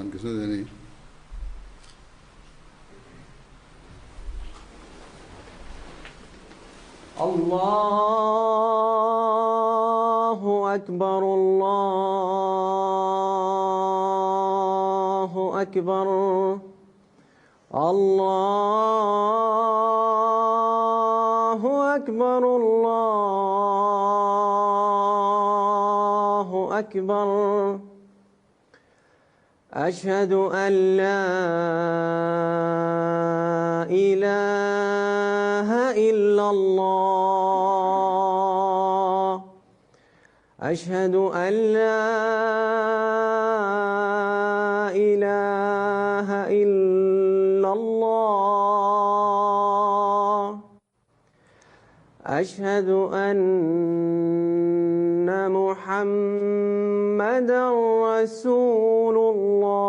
अजान किसने देनी? अल्लाहु अकबर अल्लाहु अकबर अल्लाहु अकबर अल्लाहु अकबर अशहदु अन ला इलाहा इल्लल्लाह अशहदु अन ला इलाहा इल्लल्लाह अशहदु अन्ना मुहम्मदन रसूलुल्लाह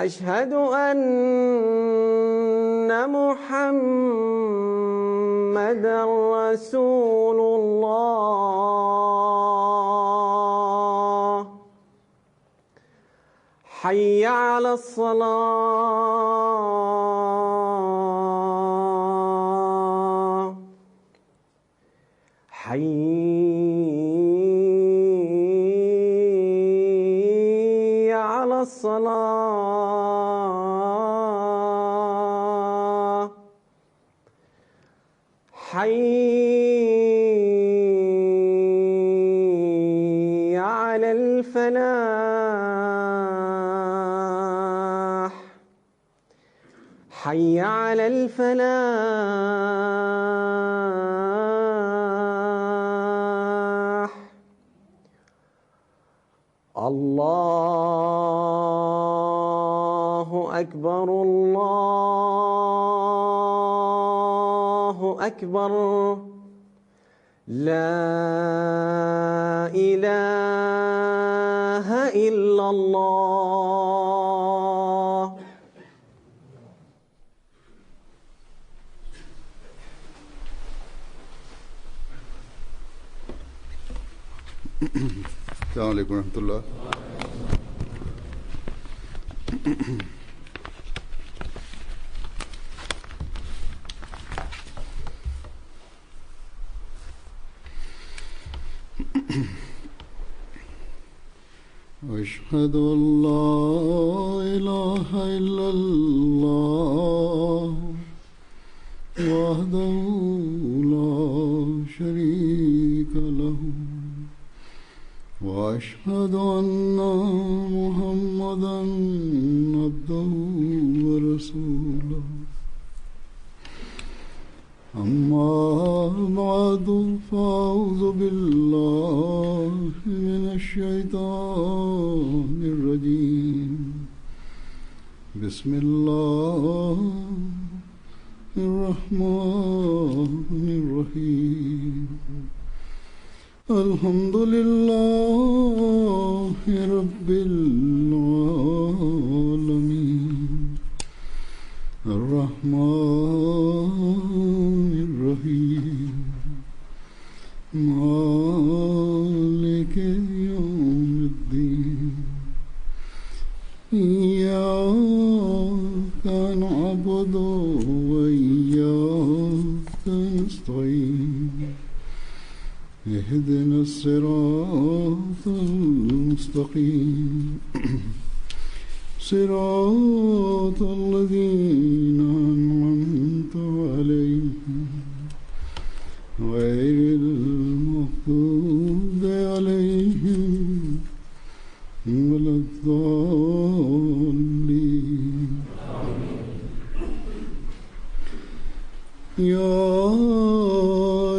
अशहदु अन्ना मुहम्मदन रसूलुल्लाह हय्य अला अस्सलाह हय्य अला अस्सलाह हय्य अलल फलाह हय्य अलल फलाह अल्लाहु अकबर अल्लाहु अकबर ला इलाहा इल्लल्लाह। अस्सलाम वालेकुम रहमतुल्लाह। अशहदु अन ला इलाहा इल्लल्लाह वहदहु ला शरीका लहु वअशहदु अन्ना मुहम्मदन अब्दुहु व रसूलुहु अम्मा बअदु फ़अऊज़ु बिल्लाहि मिनश शैतानिर रजीम बिस्मिल्लाहिर रहमानिर रहीम अल्हम्दुलिल्लाहि रब्बिल आलमीन अर्रहमानिर रहीम मालिकि यौमिद्दीन इय्याका नअबुदु व इय्याका नस्तईन اهدنا الصراط المستقيم صراط الذين أنعمت عليهم غير المغضوب عليهم ولا الضالين يا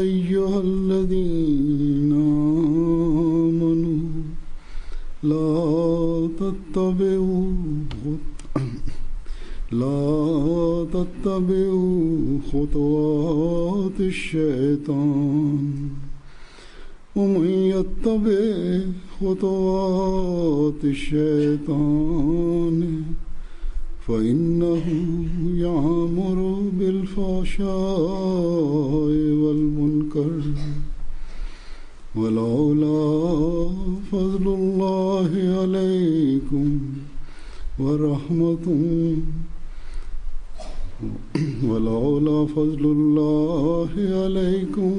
أيها الذين آمنوا لا تتبعوا خطوات الشيطان ومن يتبع خطوات الشيطان فإنه يأمر بالفحشاء والمنكر ولولا فضل الله عليكم ورحمته ولولا فضل الله عليكم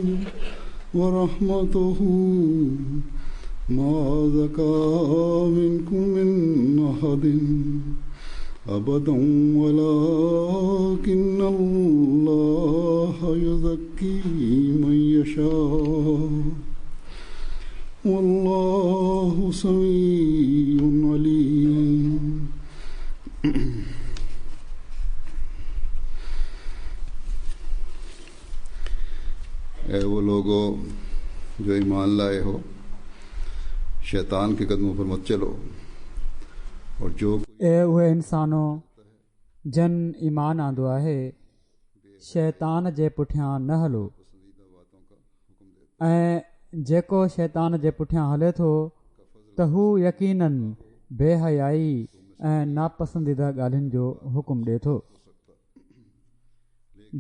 ورحمته ما زكى منكم من أحد أبدا ولكن الله يزكي من يشاء والله سميع عليم. ऐ वो लोगो जो ईमान लाए हो, शैतान के कदमों पर मत चलो और जो उहे इंसानो जन ईमान आंदो आहे शैतान जे पुठियां न हलो ऐं जेको शैतान जे पुठियां हले थो त हू यकीनन बेहयाई ऐं नापसंदीदा ॻाल्हियुनि जो हुकुम ॾिए थो.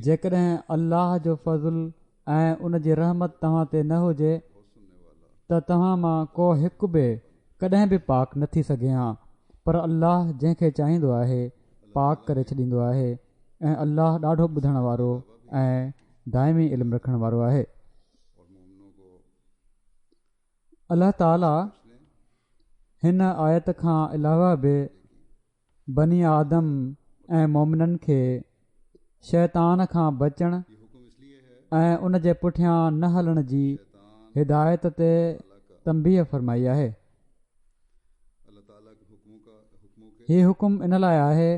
जेकॾहिं अल्लाह जो फज़ुल ऐं उन जी रहमत तव्हां ते न हुजे त तव्हां मां को हिकु बि कॾहिं बि पाक न थी सघे हा, पर अल्लाह जंहिंखे चाहींदो आहे पाक करे छॾींदो आहे ऐं अल्लाह ॾाढो ॿुधण वारो ऐं दाइमी इल्मु रखण वारो आहे. अल्लाह ताला हिन आयत खां अलावा बि बनी आदम ऐं मोमिननि खे शैतान खां बचण ऐं उन जे पुठियां न हलण जी हिदायत ते तंबीह फरमाई आहे. हीउ हुकुम इन लाइ आहे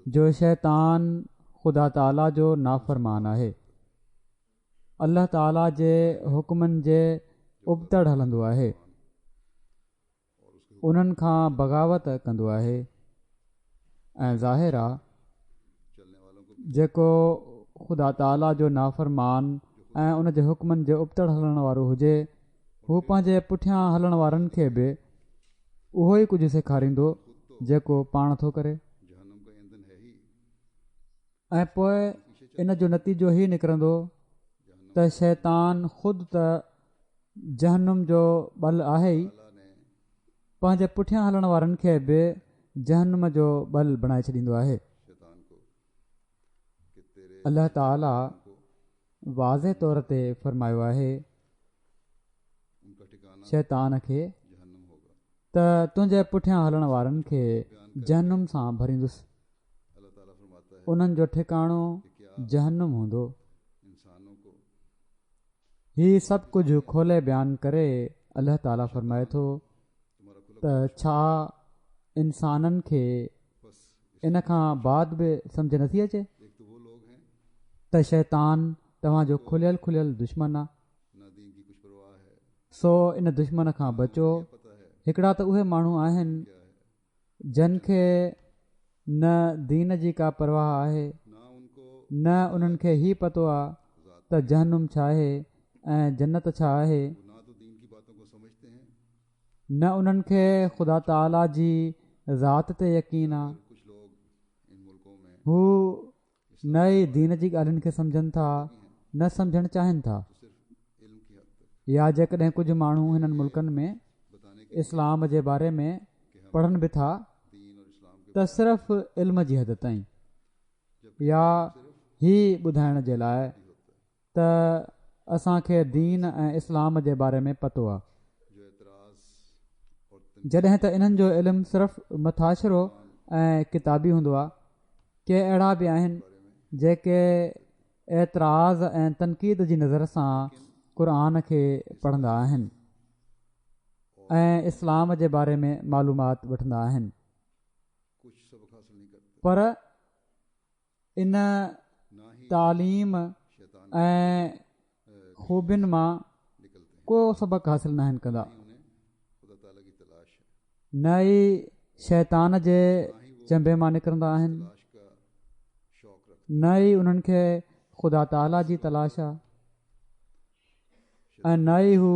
जो शैतान ख़ुदा ताला जो नाफ़रमान आहे, अल्लाह ताला जे हुकुमनि जे उबतड़ हलंदो आहे, उन्हनि खां बग़ावत कंदो आहे ऐं ज़ाहिर आहे जेको ख़ुदा ताला जो नाफ़रमान ऐं उन जे हुकमनि जे उबतड़ हलण वारो हुजे हू पंहिंजे पुठियां हलण वारनि खे बि उहो ई कुझु सेखारींदो जेको पाण थो करे ऐं पोइ इन जो नतीजो ई निकिरंदो त शैतान ख़ुदि त जहनुम जो बल आहे ई, पंहिंजे पुठियां हलण वारनि खे बि जहनुम जो बल बणाए छॾींदो आहे. अल्लाह ताला वाज़े तौर ते फ़रमायो आहे शैतान खे त तुंहिंजे पुठियां हलण वारनि खे जहनुम सां भरींदुसि, उन्हनि जो ठिकाणो जहनुम हूंदो. हीउ सभु कुझु खोले बयानु करे अल्लाह ताला फ़रमाए थो त छा इंसाननि खे इन खां बाद बि सम्झ नथी अचे त शैतान तव्हांजो खुलियल खुलियल दुश्मन आहे, सो इन दुश्मन खां बचो. हिकिड़ा त उहे माण्हू आहिनि जिन खे न दीन जी का परवाह आहे, न उन्हनि खे ई पतो आहे त जहनुम छा आहे ऐं जन्नत छा आहे, न उन्हनि खे ख़ुदा ताला जी ज़ात ते यकीन आहे. हू न ई दीन जी ॻाल्हियुनि खे सम्झनि था न सम्झणु चाहिनि था, या जेकॾहिं कुझु माण्हू हिननि मुल्कनि में इस्लाम जे बारे में पढ़नि बि था त सिर्फ़ु इल्म जी हद ताईं, या ही ॿुधाइण जे लाइ त असांखे दीन ऐं इस्लाम जे बारे में पतो आहे, जॾहिं त इन्हनि जो इल्मु सिर्फ़ु मथाशिरो ऐं किताबी हूंदो आहे. के अहिड़ा बि आहिनि जेके एतिराज़ ऐं तनक़ीद जी नज़र सां क़ुर खे पढ़ंदा आहिनि ऐं इस्लाम जे बारे में मालूमात वठंदा आहिनि, पर इन तालीम ऐं ख़ूबियुनि मां को सबक़ु हासिल न आहिनि कंदा. न ई शैतान जे चंबे मां निकिरंदा आहिनि, न ई उन्हनि खे ख़ुदा ताला जी तलाश आहे ऐं न ई हू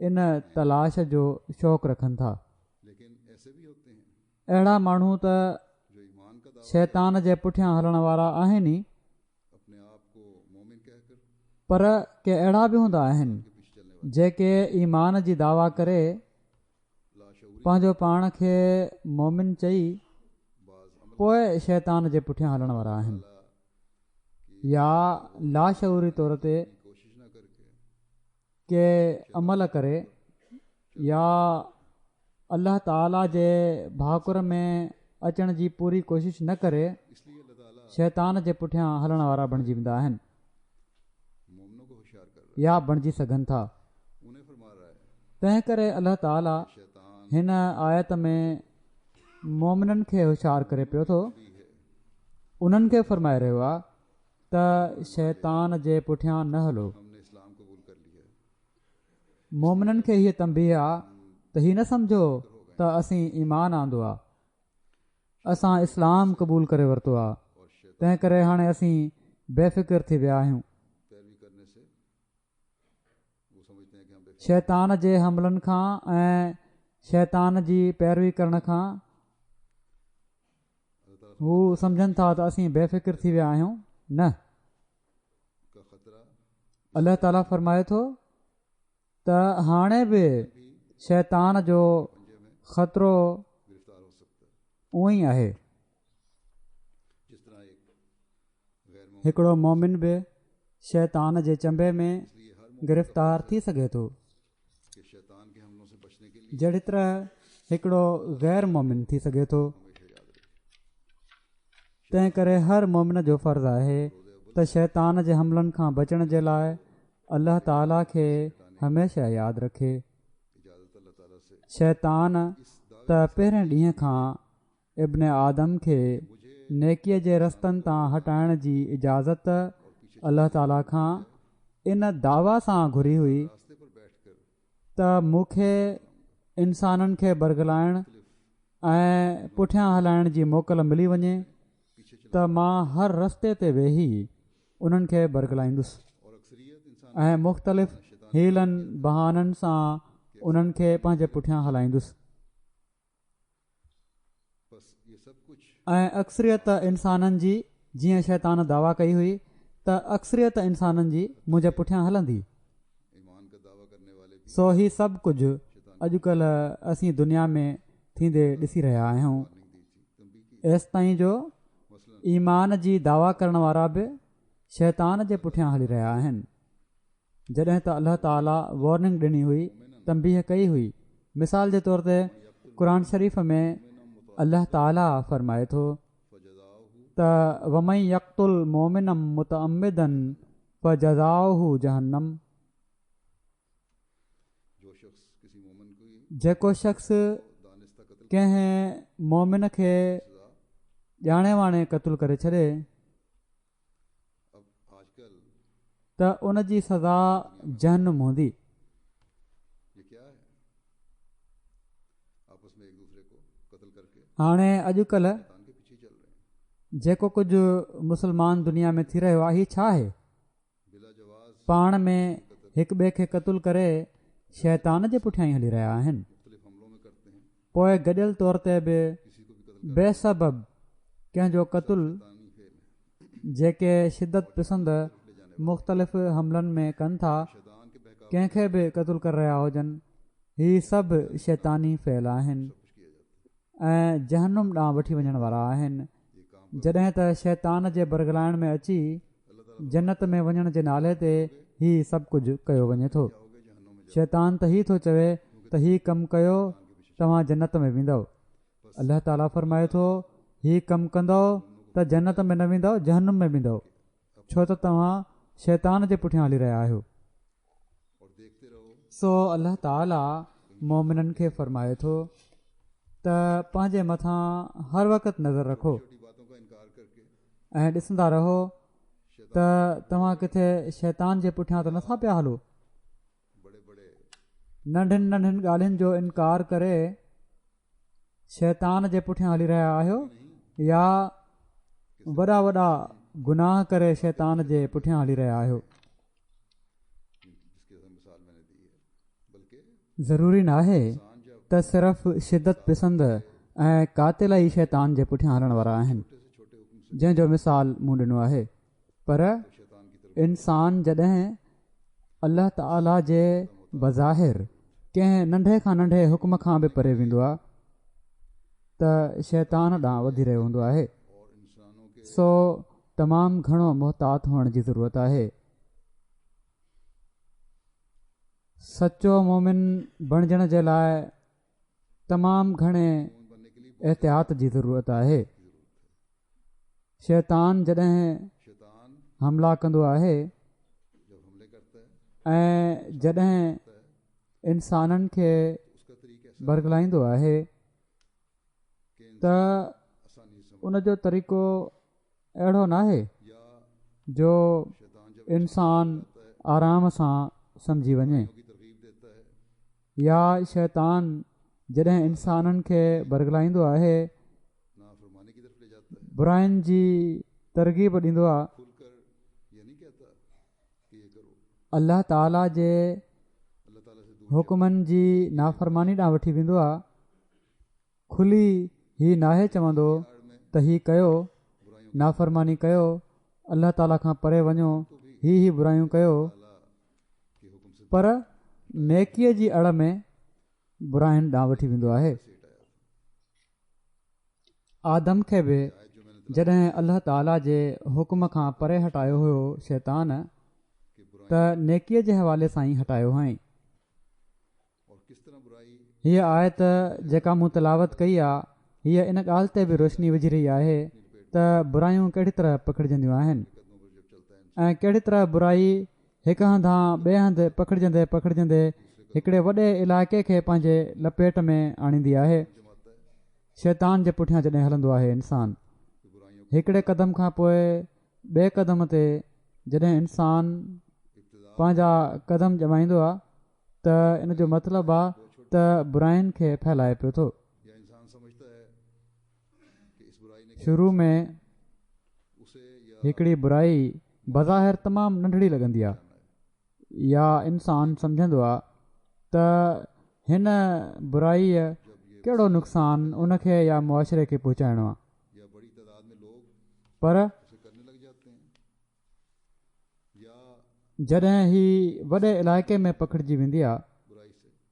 इन तलाश जो शौक़ु रखनि था. अहिड़ा माण्हू त शैतान जे पुठियां हलण वारा आहिनि ई, पर के अहिड़ा बि हूंदा आहिनि जेके ईमान जी दावा करे पंहिंजो पाण खे मोमिन चई पोइ शैतान जे पुठियां हलण वारा आहिनि या लाशऊरी तौर ते के अमल करे या अल्लाह ताला जे भाकुर में अचण जी पूरी कोशिशि न करे शैतान जे पुठियां हलण वारा बणिजी वेंदा आहिनि या बणिजी सघनि था। तंहिं करे अल्लाह ताला हिन आयत में मोमिननि खे होशियारु करे पियो थो, उन्हनि खे फ़रमाए रहियो आहे त शैतान जे पुठियां न हलो। मोमिननि खे हीअ तंबीह आहे त हीअ न सम्झो त असीं ईमान आंदो आहे, असां इस्लाम क़बूल करे वरितो आहे, तंहिं करे हाणे असीं बेफ़िक्र थी विया आहियूं। शैतान जे हमलनि खां ऐं शैतान जी पैरवी करण खां हू सम्झनि था त असीं बेफ़िक्र थी विया आहियूं। न, अल्लाह ताला फ़रमाए थो त हाणे बि शैतान जो ख़तरो उहो ई आहे। हिकिड़ो मोमिन बि शैतान जे चंबे में गिरफ़्तार थी सघे थो, जहिड़ी तरह हिकिड़ो ग़ैर मोमिन थी सघे थो। तंहिं करे हर मोमिन जो फ़र्ज़ु आहे त शैतान जे हमलनि खां बचण जे लाइ अल्लाह ताला खे हमेशह यादि रखे। शैतान त पहिरें ॾींहं खां इब्न आदम खे नेकीअ जे रस्तनि तां हटाइण जी इजाज़त अल्लाह ताला खां इन दावा सां घुरी हुई त मूंखे इंसाननि खे बरगलाइण ऐं पुठियां हलाइण जी मोकल मिली वञे त मां हर रस्ते ते वेही उन्हनि खे बरगलाईंदुसि ऐं मुख़्तलिफ़ हीलनि बहाननि सां उन्हनि खे पंहिंजे पुठियां हलाईंदुसि। ऐं अक्सरियत इंसाननि जी, जीअं शैतान दावा कई हुई त अक्सरियत इंसाननि जी मुंहिंजे पुठियां हलंदी। सो ही सभु कुझु अॼुकल्ह असीं दुनिया में थींदे ॾिसी रहिया आहियूं। एसि ताईं जो ईमान जी दावा करण वारा बि शैतान जे पुठियां हली रहिया आहिनि, जॾहिं त अल्लाह ताला वॉर्निंग ॾिनी हुई, तंबीह कई हुई। मिसाल जे तौर ते क़ुर शरीफ़ में अल्लाह ताला फ़रमाए थो त वमई यक़्तुल मोमिनम मुतअम्मिदन फ़जज़ाउहु जहन्नम, जेको शख़्स कंहिं मोमिन खे ॼाणे वाणे क़तलु करे छॾे त उन जी सज़ा जहन्नम हूंदी। हाणे अॼुकल्ह जेको कुझु मुस्लमान दुनिया में थी रहियो आहे, हीउ छा आहे? पाण में हिक ॿिए खे क़तलु करे शैतान जे पुठियां ई हली रहिया आहिनि। पोइ गॾियल तौर ते बि बेसबब कंहिंजो क़तलु, जेके शिदत पसंद मुख़्तलिफ़ हमलनि में कनि था, कंहिंखे बि क़तलु करे रहिया हुजनि, हीअ सभु शैतानी फ़ैल आहिनि ऐं जहन्नुम ॾांहुं वठी वञण वारा आहिनि। जॾहिं त शैतान जे बरगलाइण में अची जन्नत में वञण जे नाले ते हीअ सभु कुझु कयो वञे थो। शैतान त हीअ थो चवे त हीअ कमु कयो तव्हां जन्नत में वेंदव। अल्लाह ताला फ़रमाए थो हीअ कमु कंदव त जन्नत में न वेंदव, जहन्नुम में वेंदव, छो त तव्हां शैतान जे पुठियां हली रहिया आहियो। सो अल्लाह ताला मोमिननि खे फ़रमाए थो त पंहिंजे मथां हर वक़्तु नज़र रखो ऐं ॾिसंदा रहो त तव्हां किथे शैतान जे पुठियां त नथा पिया हलो। नंढियुनि नंढियुनि ॻाल्हियुनि जो इनकार करे शैतान जे पुठियां हली रहिया आहियो या वॾा वॾा गुनाह करे शैतान जे पुठियां हली रहिया आहियो। ज़रूरी नाहे त सिर्फ़ु शिदत पसंद ऐं कातिल ई शैतान जे पुठियां हलण वारा आहिनि, जंहिंजो मिसाल मूं ॾिनो आहे। पर इंसान जॾहिं अल्लाह ताला जे बज़ाहिर कंहिं नंढे खां नंढे हुकुम खां बि परे वेंदो आहे त शैतान ॾांहुं वधी रहियो हूंदो आहे। सो तमामु घणो मुहतात हुअण जी ज़रूरत आहे। सचो मोमिन बणजण जे लाइ तमामु घणे एहतियात जी ज़रूरत आहे। शैतान जॾहिं हमला कंदो आहे ऐं जॾहिं इंसाननि खे बरगलाईंदो आहे त उनजो तरीक़ो अहिड़ो न आहे जो इंसान आराम सां सम्झी वञे। या शैतान जॾहिं इंसाननि खे बरगलाईंदो आहे बुराइनि जी तरग़ीब ॾींदो आहे, अल्लाह ताला जे हुकुमनि जी नाफ़रमानी ॾांहुं वठी वेंदो आहे। खुली ही नाहे चवंदो त ही कयो, नाफ़रमानी कयो, अल्लाह ताला खां परे वञो, ही बुराइयूं कयो, पर नेकीअ जी अड़ में बुराइनि ॾांहुं वठी वेंदो आहे। आदम खे बि जॾहिं अल्लाह ताला जे हुकुम खां परे हटायो हुयो शैतान, त नेकीअ जे हवाले सां ई हटायो हुअईं। हीअ आयत जेका मूं तिलावत कई आहे, हीअ इन ॻाल्हि ते बि रोशनी विझी रही आहे त बुरायूं कहिड़ी तरह पखिड़िजंदियूं आहिनि ऐं कहिड़ी तरह बुराई हिकु हंधां ॿिए हंधि पखिड़िजंदे हिकिड़े वॾे इलाइक़े खे पंहिंजे लपेट में आणींदी आहे। शैतान जे पुठियां जॾहिं हलंदो आहे इंसान, हिकिड़े क़दम खां पोइ ॿिए क़दम ते जॾहिं इंसान पंहिंजा क़दम ॼमाईंदो आहे त इन जो मतिलबु आहे त बुराइनि खे फैलाए पियो थो। शुरू में हिकिड़ी बुराई बज़ाहिर तमामु नंढड़ी लॻंदी आहे, या इंसान सम्झंदो आहे त हिन बुराईअ कहिड़ो नुक़सानु उनखे या मुआशिरे खे पहुचाइणो आहे, पर जॾहिं ही वॾे इलाइक़े में पखिड़िजी वेंदी आहे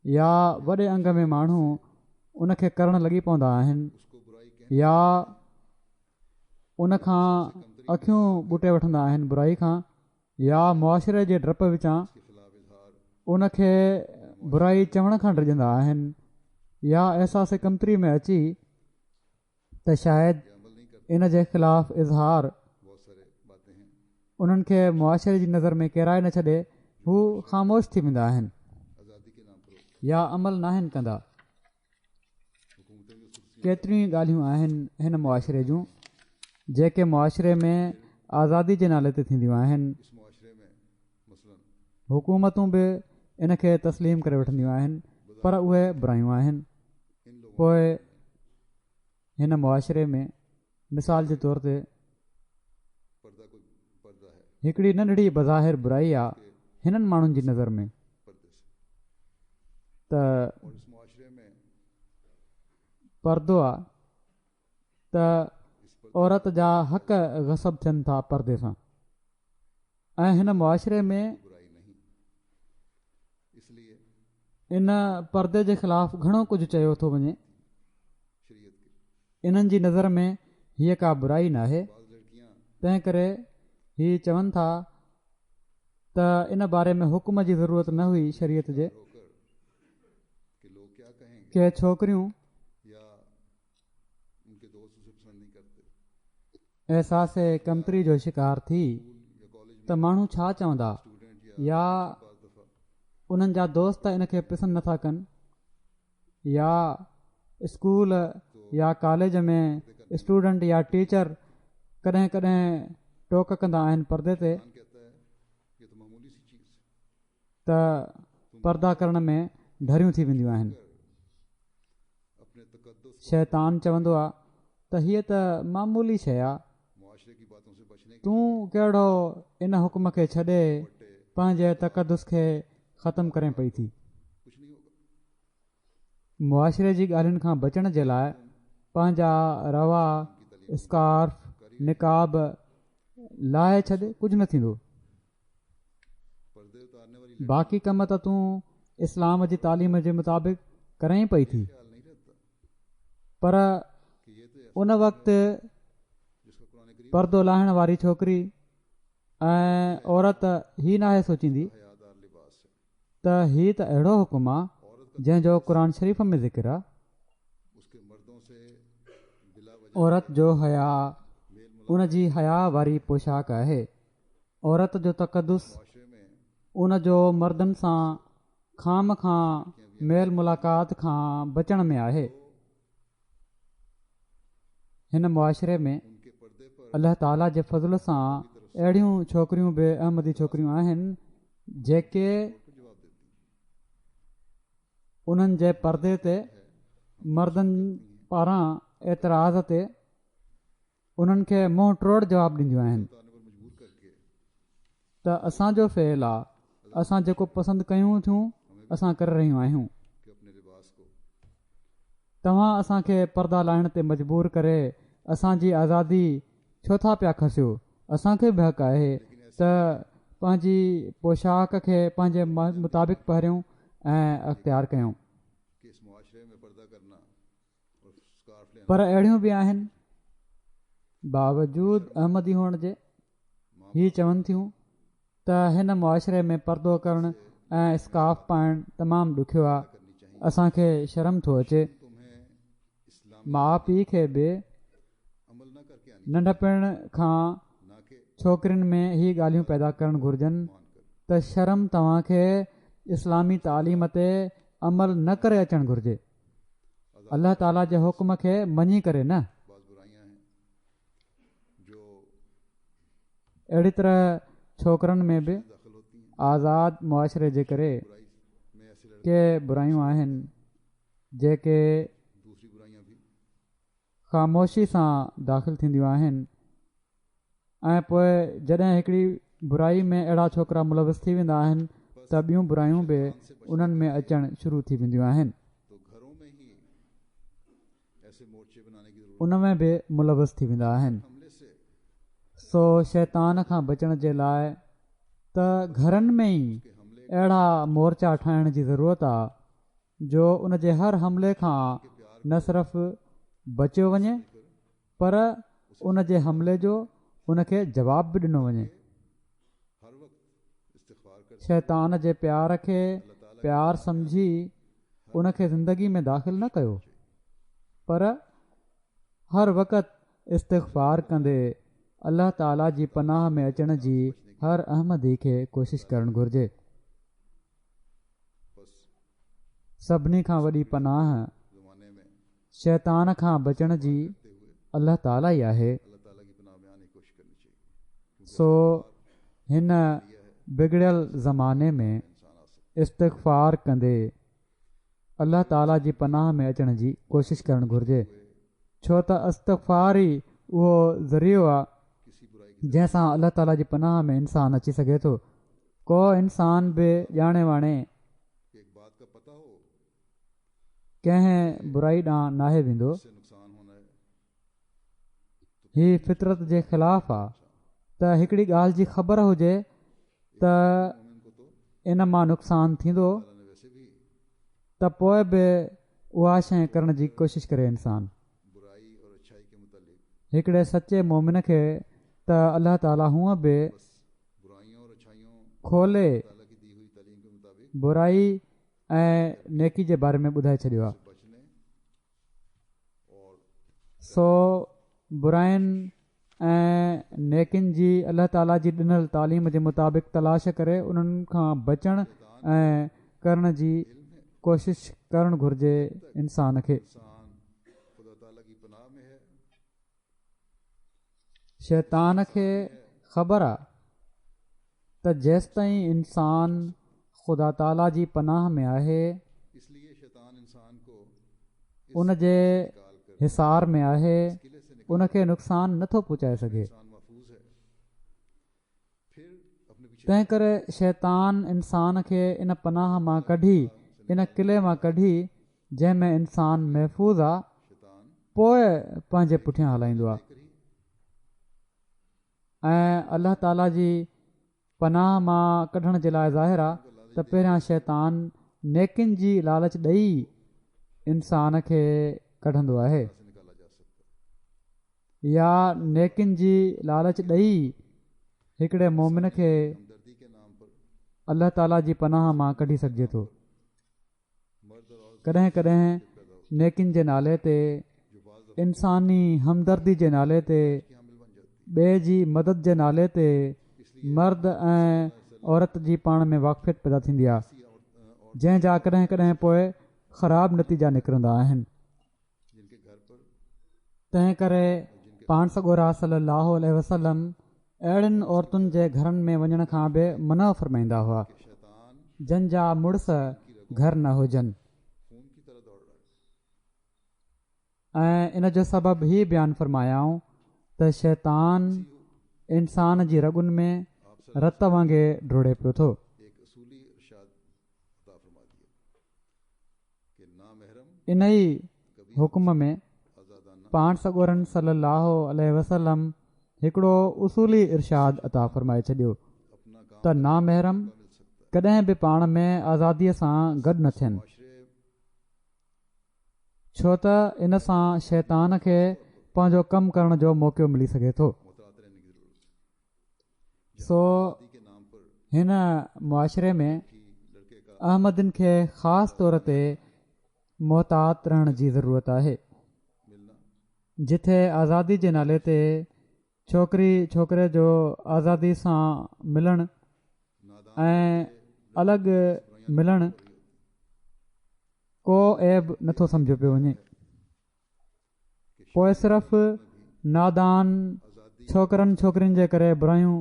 या वॾे अंग में माण्हू उनखे करणु लॻी पवंदा आहिनि या उनखां अखियूं ॿुटे वठंदा आहिनि बुराई खां, या मुआशिरे जे डप विचां उनखे बुराई चवण खां डिॼंदा आहिनि, या अहसास कमतरी में अची त शायदि इन जे ख़िलाफ़ इज़हार उन्हनि खे मुआशिरे जी नज़र में किराए न छॾे, हू ख़ामोश थी वेंदा आहिनि या अमल नाहिनि कंदा। केतिरियूं ॻाल्हियूं आहिनि हिन मुआशिरे जूं जेके मुआशिरे में आज़ादी जे नाले ते थींदियूं आहिनि। हुकूमतूं बि इन खे तस्लीम करे वठंदियूं आहिनि, पर उहे बुरायूं आहिनि। पोइ हिन मुआशिरे में मिसाल जे तौर ते हिकिड़ी नंढड़ी बज़ाहिर बुराई आहे हिननि माण्हुनि जी नज़र में त पर्दो आहे त औरत जा हक़ ग़सब थियनि था पर्दे सां, ऐं हिन मुआशिरे में इन पर्दे जे ख़िलाफ़ घणो कुझु चयो थो वञे। इन्हनि जी नज़र में हीअ का बुराई न आहे, तंहिं करे हीअ चवनि था त इन बारे में हुकुम जी ज़रूरत न हुई शरीयत जे। के छोकिरियूं एहसास कमतरी जो शिकार थी त माण्हू छा चवंदा, या उन्हनि जा दोस्त इन खे पसंदि नथा कनि, या स्कूल या कॉलेज में स्टूडेंट या टीचर कॾहिं कॾहिं टोक कंदा आहिनि पर्दे ते, त पर्दा करण में ढरियूं थी वेंदियूं आहिनि। शैतान चवंदो आहे त हीअ त मामूली शइ आहे, तूं कहिड़ो इन हुकुम खे छॾे पंहिंजे तक़दुस खे ख़तमु करे पई थी। मुआशिरे जी ॻाल्हियुनि खां बचण जे लाइ पंहिंजा रवा, स्कार्फ, निकाब लाहे छॾ, कुझु न थींदो। बाक़ी कम त तूं इस्लाम जी तालीम जे मुताबिक़ करे पई थी, पर उन वक़्तु परदो लाहिण वारी छोकिरी ऐं औरत ही नाहे सोचींदी त हीउ त अहिड़ो हुकुम आहे जंहिंजो क़ुर शरीफ़ में ज़िक्र आहे। औरत जो हया उन जी हया वारी पोशाक आहे। औरत जो तक़दुस उन जो मर्दनि सां खाम खां मेल मुलाक़ात खां बचण में आहे। हिन मुआशिरे में अल्लाह ताला जे फज़ल सां अहिड़ियूं छोकिरियूं बि अहमदी छोकिरियूं आहिनि जेके उन्हनि जे परदे ते मर्दनि पारां एतिराज़ ते उन्हनि खे मुंहुं टोड़ जवाबु ॾींदियूं आहिनि त असांजो फ़ेल आहे, असां जेको पसंदि कयूं थियूं असां करे रहियूं आहियूं। तव्हां असांखे परदा लाहिण ते मजबूर करे असांजी आज़ादी छो था पिया खसियो? असांखे बि हक़ आहे त पंहिंजी पोशाक खे पंहिंजे मुताबिक़ पहिरियूं ऐं अख़्तियार कयूं। पर अहिड़ियूं बि आहिनि बावजूद अहमदी हुअण जे हीअ चवनि थियूं त हिन मुआशिरे में परदो करणु ऐं स्काफ पाइणु तमामु ॾुखियो आहे, असांखे शर्म थो अचे। माउ पीउ खे बि नंढपण खां छोकिरियुनि में ही ॻाल्हियूं पैदा करणु घुरिजनि त शर्म तव्हांखे इस्लामी तालीम ते अमल न करे अचणु घुरिजे, अल्लाह ताला जे हुकुम खे मञी करे न। अहिड़ी तरह छोकिरनि में बि आज़ाद मुआशिरे जे करे के बुरायूं आहिनि जेके ख़ामोशी सां दाख़िल थींदियूं आहिनि ऐं पोइ जॾहिं हिकिड़ी बुराई में अहिड़ा छोकिरा मुलविस थी वेंदा आहिनि त ॿियूं बुरायूं बि उन्हनि में अचणु शुरू थी वेंदियूं आहिनि, उन में बि मुलविस थी वेंदा आहिनि। सो शैतान खां बचण जे लाइ त घरनि में ई अहिड़ा मोर्चा ठाहिण जी ज़रूरत आहे जो उन जे हर हमले खां न सिर्फ़ु बचियो वञे पर उन जे हमले जो उनखे जवाब बि ॾिनो वञे। शैतान जे प्यार खे प्यार सम्झी उनखे ज़िंदगी में दाख़िल न कयो, पर हर वक़्तु इस्तिग़फ़ार कंदे अल्लाह ताला जी पनाह में अचण जी हर अहमदी खे कोशिशि करणु घुरिजे। सभिनी खां वॾी पनाह शैतान खां बचण जी अल्लाह ताला ई आहे। सो हिन बिगड़ियल ज़माने में इस्तिग़फ़ार कंदे अल्लाह ताला जी पनाह में अचण जी कोशिशि करणु घुरिजे, छो त इस्तिग़फ़ार ई उहो ज़रियो आहे जंहिंसां अल्लाह ताला जी पनाह में इंसानु अची सघे थो। को इंसान बि ॼाणे वाणे कंहिं बुराई ॾांहुं नाहे वेंदो, हीअ फितरत जे ख़िलाफ़ु आहे त हिकिड़ी ॻाल्हि जी ख़बर हुजे त इन मां नुक़सानु थींदो त पोइ बि उहा शइ करण जी कोशिशि करे इंसानु। हिकिड़े सचे मोमिन खे त अल्लाह ताला हूअं बि खोले बुराई ऐं नेकी जे बारे में ॿुधाए छॾियो आहे। सो बुराइनि ऐं नेकिन जी अल्लाह ताला जी ॾिनल तालीम जे मुताबिक़ तलाश करे उन्हनि खां बचण ऐं करण जी कोशिशि करणु घुरिजे इंसान खे। शैतान खे ख़बर आहे त जेसि ताईं इंसान ख़ुदा ताला जी पनाह में आहे, उन जे हिसार में आहे, उनखे नुक़सानु नथो पहुचाए सघे। तंहिं करे शैतान इंसान खे इन पनाह मां कढी, इन किले मां कढी जंहिंमें इंसान महफ़ूज़ आहे, पोइ पंहिंजे पुठियां हलाईंदो आहे ऐं अल्लाह ताला जी पनाह मां कढण जे लाइ ज़ाहिर आहे त पहिरियां शैतान नेकिन जी लालच ॾेई इंसान खे कढंदो आहे या नेकिन जी लालच ॾेई हिकिड़े मोमिन खे अल्लाह ताला जी पनाह मां कढी सघिजे थो। कॾहिं कॾहिं नेकिन जे नाले ते इंसानी हमदर्दी जे नाले ते ॿिए जी मदद जे नाले ते मर्द ऐं औरत जी पाण में वाक़फ़ियत पैदा थींदी आहे जंहिंजा कॾहिं कॾहिं पोइ ख़राबु नतीजा निकिरंदा आहिनि। तंहिं करे पाण सॻोरा सल्लल्लाहु अलैहि वसल्लम अहिड़ियुनि औरतुनि जे घरनि में वञण खां बि मना फ़रमाईंदा हुआ जंहिंजा मुड़ुस घर न हुजनि ऐं इन जो सबबु ही बयानु फ़रमायाऊं त शैतान इंसान जी रॻुनि में रत वांगुरु डुड़े पियो थो। इन ई हुकुम में पाण सॻोरनि सल्लल्लाहु अलैहि वसल्लम हिकिड़ो उसूली इरशाद अता फ़रमाए छॾियो त नामहरम कॾहिं बि पाण में आज़ादीअ सां गॾु न थियनि छो त इन सां शैतान खे पंहिंजो कमु करण जो मौक़ो मिली सघे थो। सो हिन मुआशिरे में अहमदिन खे ख़ासि तौर ते मुहतात रहण जी ज़रूरत आहे जिथे आज़ादी जे नाले ते छोकिरी छोकिरे जो आज़ादी सां मिलणु ऐं अलॻि मिलणु को ऐब नथो सम्झो पियो वञे। पोइ सिर्फ़ु नादान छोकिरनि छोकिरियुनि जे करे बुरायूं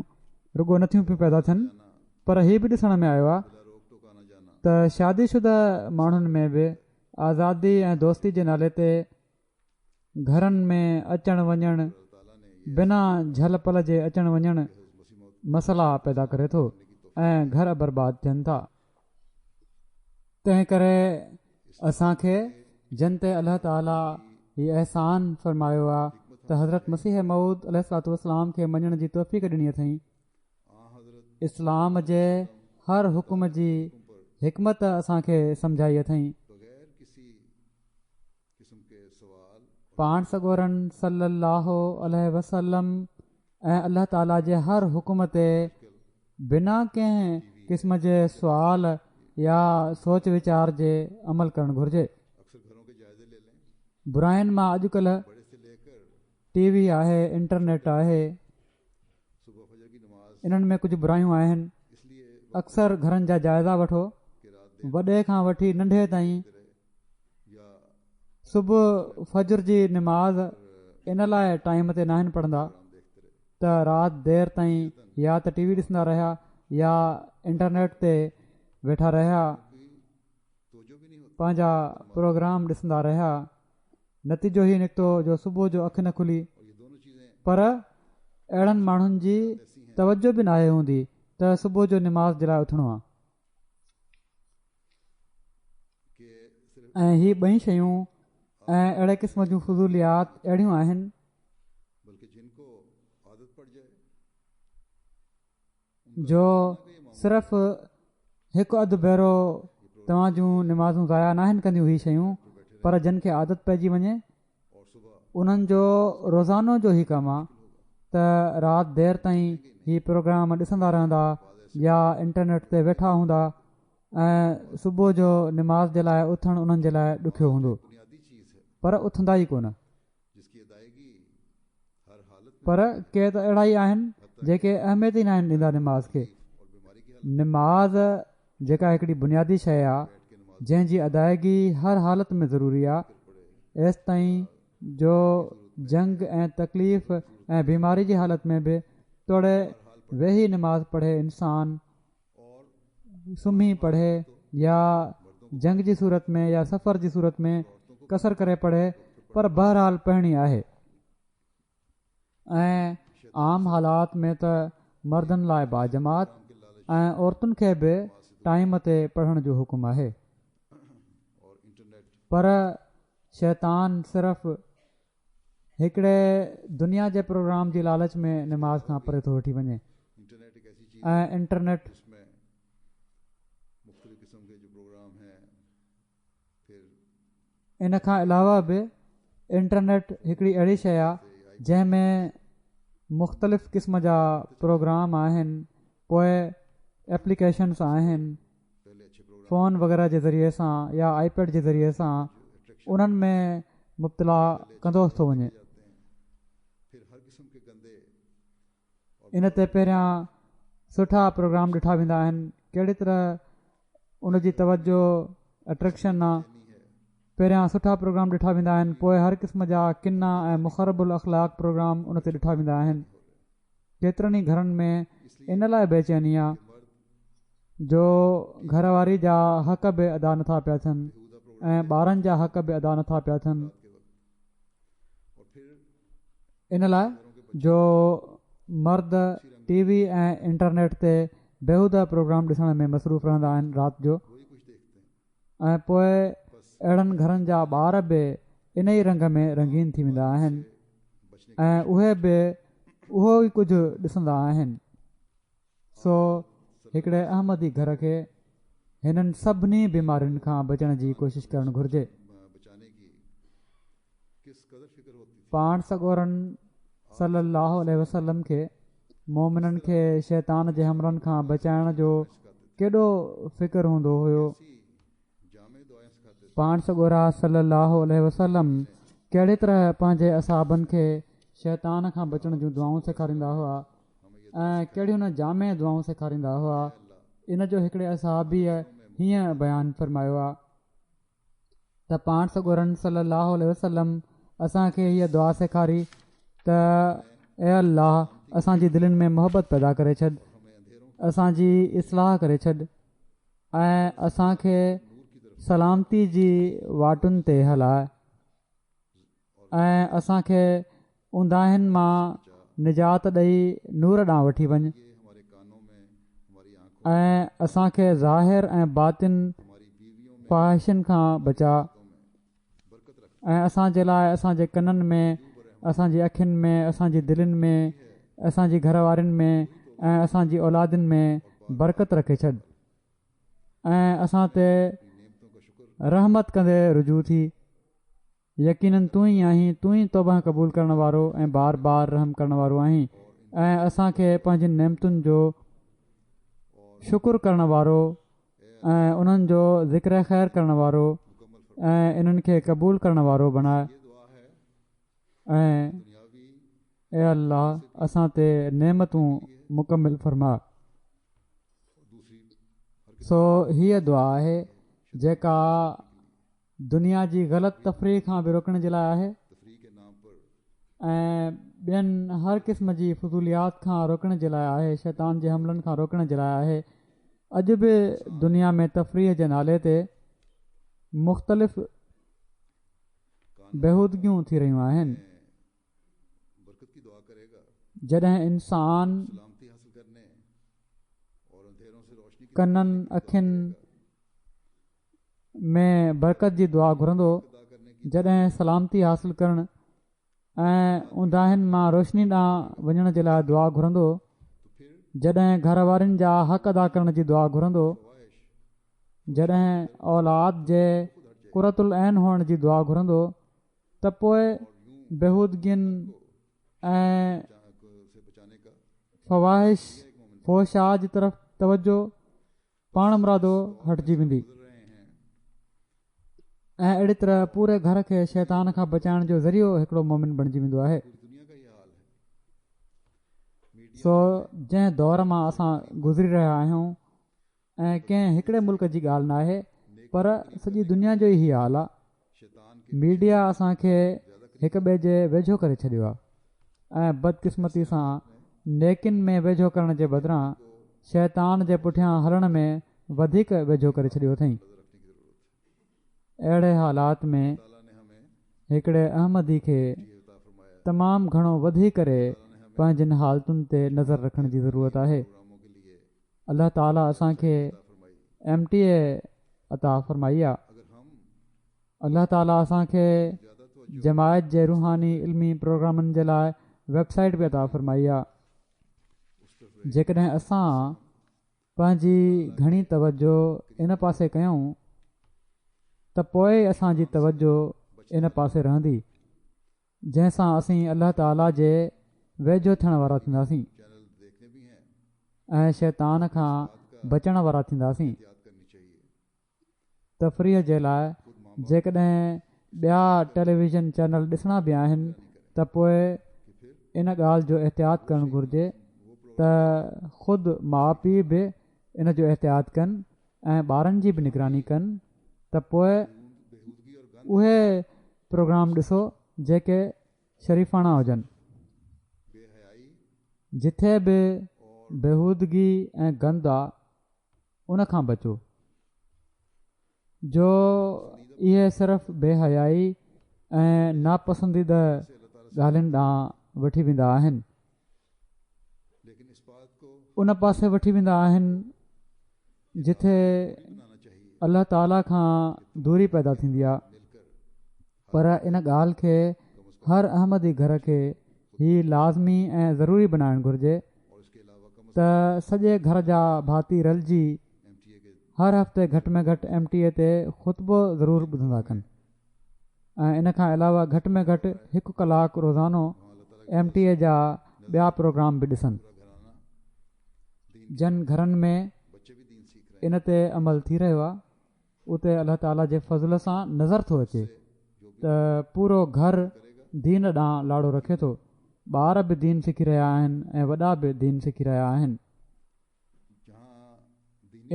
रुॻो नथियूं पियूं पैदा थियनि पर हीअ बि ॾिसण में आयो आहे त शादीशुदा माण्हुनि में बि आज़ादी ऐं दोस्ती जे नाले ते घरनि में अचणु वञणु बिना झल पल जे अचणु वञणु मसइला पैदा करे थो ऐं घर बर्बादु थियनि था। तंहिं करे असांखे जिन ते अलाह ताला हीउ अहसान फ़रमायो आहे त हज़रत मसीह मऊद अलैहिस्सलातु वस्सलाम खे मञण जी तौफ़ीक़ ॾिनी अथई। इस्लाम जे हर हुकुम जी हिकमत असांखे सम्झाई अथई। पाण सॻोरनि सल्लल्लाहु अलैहि वसल्लम ऐं अल्लाह ताला जे हर हुकुम ते बिना कंहिं क़िस्म जे सुवाल या सोच वीचार जे अमल करणु घुरिजे। बुराइनि मां अॼुकल्ह टीवी आहे इंटरनेट आहे इन्हनि में कुझु बुरायूं आहिनि। अक्सर घरनि जा जाइज़ा वठो वॾे खां वठी नंढे ताईं सुबुह फजर जी निमाज़ इन लाइ टाइम ते न आहिनि पढ़ंदा त राति देरि ताईं या त टीवी ॾिसंदा रहिया या इंटरनेट ते वेठा रहिया पंहिंजा प्रोग्राम ॾिसंदा रहिया। नतीजो ई निकितो जो सुबुह जो अखि न खुली पर अहिड़नि माण्हुनि जी तवजो बि नाहे हूंदी त सुबुह जो निमाज़ जे लाइ उथिणो आहे। ऐं हीअ ॿई शयूं ऐं अहिड़े क़िस्म जूं फज़ूलियात अहिड़ियूं आहिनि जो सिर्फ़ु हिकु अधु भेरो तव्हां जूं निमाज़ूं ज़ाया न आहिनि कंदियूं हीअ शयूं पर जिन खे आदत पइजी वञे उन्हनि जो रोज़ानो जो ई कमु आहे त राति देरि ताईं हीअ प्रोग्राम ॾिसंदा रहंदा या इंटरनेट ते वेठा हूंदा ऐं सुबुह जो निमाज़ जे लाइ उथणु उन्हनि जे लाइ ॾुखियो हूंदो पर उथंदा ई कोन। पर के त अहिड़ा ई आहिनि जेके अहमियत ई न आहिनि ॾींदा निमाज़ खे। निमाज़ जेका हिकिड़ी बुनियादी शइ आहे जंहिंजी अदायगी हर हालत में ज़रूरी आहे एसि ताईं जो जंग ऐं तकलीफ़ ऐं बीमारी जी हालत में बि तोड़े वेही निमाज़ पढ़े इंसान सुम्ही पढ़े या जंग जी सूरत में या सफ़र जी सूरत में कसर करे पढ़े पर बहरहाल पढ़णी आहे। ऐं आम हालात में त मर्दनि लाइ बाजमात ऐं औरतुनि खे बि टाइम ते पढ़ण जो हुकुम आहे पर शैतान सिर्फ़ु हिकिड़े दुनिया जे प्रोग्राम जी लालच में निमाज़ खां परे थो वठी वञे ऐं इंटरनेट इन खां अलावा बि इंटरनेट हिकिड़ी अहिड़ी शइ आहे जंहिंमें मुख़्तलिफ़ क़िस्म जा प्रोग्राम आहिनि, पोइ एप्लीकेशन्स आहिनि फ़ोन वग़ैरह जे ज़रिए सां या आईपैड जे ज़रिए सां उन्हनि में मुब्तला कंदो थो वञे। इन ते पहिरियां सुठा प्रोग्राम ॾिठा वेंदा आहिनि, कहिड़ी तरह उनजी तवजो अट्रैक्शन आहे, पहिरियां सुठा प्रोग्राम ॾिठा वेंदा आहिनि, पोइ हर क़िस्म जा किना ऐं मुख़रबुल अख़लाक प्रोग्राम उन ते ॾिठा वेंदा आहिनि। केतिरनि ई घरनि में इन लाइ बेचैनी आहे जो घरवारी जा हक़ बि अदा नथा पिया थियनि ऐं ॿारनि जा हक़ बि अदा नथा पिया थियनि, इन लाइ जो मर्द टीवी ऐं इंटरनेट ते बेहूदा प्रोग्राम ॾिसण में मसरूफ़ रहंदा आहिनि राति जो, ऐं पोइ अहिड़नि घरनि जा ॿार बि इन ई रंग में रंगीन थी वेंदा आहिनि ऐं उहे बि उहो ई कुझु ॾिसंदा आहिनि। सो हिकिड़े अहमदी घर खे हिननि सभिनी बीमारियुनि खां बचण जी कोशिशि करणु घुरिजे। पाण सॻोरनि सल्लल्लाहु अलैहि वसल्लम खे मोमिननि खे शैतान जे हमलनि खां बचाइण जो केॾो फ़िक्र हूंदो हुयो। पाण सॻोरा सल्लल्लाहु अलैहि वसल्लम कहिड़ी तरह पंहिंजे असहाबनि खे शैतान खां बचण जूं दुआऊं सेखारींदा हुआ ऐं कहिड़ियूं न जामे दुआऊं सेखारींदा हुआ। इन जो हिकिड़े असहाबीअ हीअं बयानु फ़रमायो आहे त पाण सॻोरनि सल्लल्लाहु अलैहि वसल्लम असांखे हीअ दुआ सेखारी त ए अल्लाह असांजी दिलनि में मोहबत पैदा करे छॾ, असांजी इस्लाह करे छॾ ऐं असांखे सलामती जी वाटुनि ते हलाए ऐं असांखे उंदाहिनि मां निजात ॾेई नूर ॾांहुं वठी वञ ऐं असांखे ज़ाहिर ऐं बातिन ख़्वाहिशुनि खां बचा ऐं असांजे लाइ असांजे कननि में, असांजी अखियुनि में, असांजी दिलनि में, असांजी घरवारियुनि में ऐं असांजी औलादुनि में बरकत रखे छॾ ऐं असां ते रहमत कंदे रुजू थी। यकीनन तूं ई आहीं, तूं ई तौबा क़बूल करण वारो ऐं बार बार रहम करण वारो आहीं ऐं असांखे पंहिंजी नेमतुनि जो शुकुरु करण वारो ऐं उन्हनि जो ज़िक्र ख़ैरु करण वारो ऐं इन्हनि खे क़बूल करण वारो बणाए ऐं ए अल्लाह असां ते नेमतूं मुकमिल फरमा। सो हीअ दुआ आहे जेका दुनिया जी ग़लति तफ़रीह खां बि रोकण जे लाइ आहे ऐं ॿियनि हर क़िस्म जी फज़ूलियात खां रोकण जे लाइ आहे, शैतान जे हमलनि खां रोकण जे लाइ आहे। अॼु बि दुनिया में तफ़रीह जे नाले ते मुख़्तलिफ़ बेहूदगियूं थी रहियूं आहिनि। जॾहिं इंसान कननि अखियुनि में बरकत जी दुआ घुरंदो, जॾहिं सलामती हासिलु करणु ऐं उंदाहिनि मां रोशनी ॾांहुं वञण जे लाइ दुआ घुरंदो, जॾहिं घर वारनि जा हक़ अदा करण जी दुआ घुरंदो, जॾहिं औलाद जे कुरतुल ऐन हुअण जी दुआ घुरंदो, त पोइ बेहूदगियुनि ऐं फ़वाहिश फ़ोशा जी तरफ़ तवजो पाण मुरादो हटिजी वेंदी ऐं अहिड़ी तरह पूरे घर खे शैतान खां बचाइण जो ज़रियो हिकिड़ो मोमिन बणिजी वेंदो आहे। सो जंहिं दौर मां असां गुज़री रहिया आहियूं ऐं कंहिं हिकिड़े मुल्क जी ॻाल्हि न आहे पर सॼी दुनिया जो ई हाल आहे। मीडिया असांखे हिक ॿिए जे वेझो करे छॾियो आहे ऐं बदकिस्मती सां नेकिन में वेझो करण जे बदिरां शैतान जे पुठियां हलण में वधीक वेझो करे छॾियो अथई। अहिड़े हालात में हिकिड़े अहमदी खे तमामु घणो वधी करे पंहिंजनि हालतुनि ते नज़र रखण जी ज़रूरत आहे। अल्लाह ताला असांखे MTA अता फ़रमाई आहे। अल्लाह ताला असांखे जमायत जे रूहानी इल्मी प्रोग्रामनि जे लाइ वेबसाइट बि अता फ़रमाई आहे। जेकॾहिं असां पंहिंजी घणी तवजो इन पासे कयूं त पोइ असांजी तवजो इन पासे रहंदी जंहिंसां असीं अलाह ताला जे वेझो थियण वारा थींदासीं ऐं शैतान खां बचण वारा थींदासीं। तफ़रीह जे लाइ जेकॾहिं ॿिया टेलीविज़न चैनल ॾिसणा बि आहिनि त पोइ इन ॻाल्हि जो एहतियात करणु घुरिजे त ख़ुदि माउ पीउ बि इन जो एहतियात कनि ऐं ॿारनि जी बि निगरानी कनि त पोइ उहे प्रोग्राम ॾिसो जेके शरीफ़ाना हुजनि, जिथे बि बेहूदगी ऐं गंद आहे उन खां बचो, जो इहे सिर्फ़ु बेहयाई ऐं नापसंदीदा ॻाल्हियुनि ॾांहुं वठी वेंदा आहिनि, उन पासे वठी वेंदा आहिनि जिथे अल्लाह ताला खां दूरी पैदा थींदी आहे। पर इन ॻाल्हि खे हर अहमदी घर खे ही लाज़मी ऐं ज़रूरी बनाइणु घुरिजे त सॼे घर जा भाती रलिजी हर हफ़्ते घटि में घटि MTA ते ख़ुतबो ज़रूरु ॿुधंदा कनि ऐं इन खां अलावा घटि में घटि 1 कलाकु रोज़ानो MTA जा ॿिया प्रोग्राम बि ॾिसनि। जिन घरनि में इन ते अमल थी रहियो आहे उते अल्लाह ताला जे फज़ल सां नज़र थो अचे त पूरो घर दीन ॾांहुं लाड़ो रखे थो, ॿार बि दीन सिखी रहिया आहिनि ऐं वॾा बि दीन सिखी रहिया आहिनि।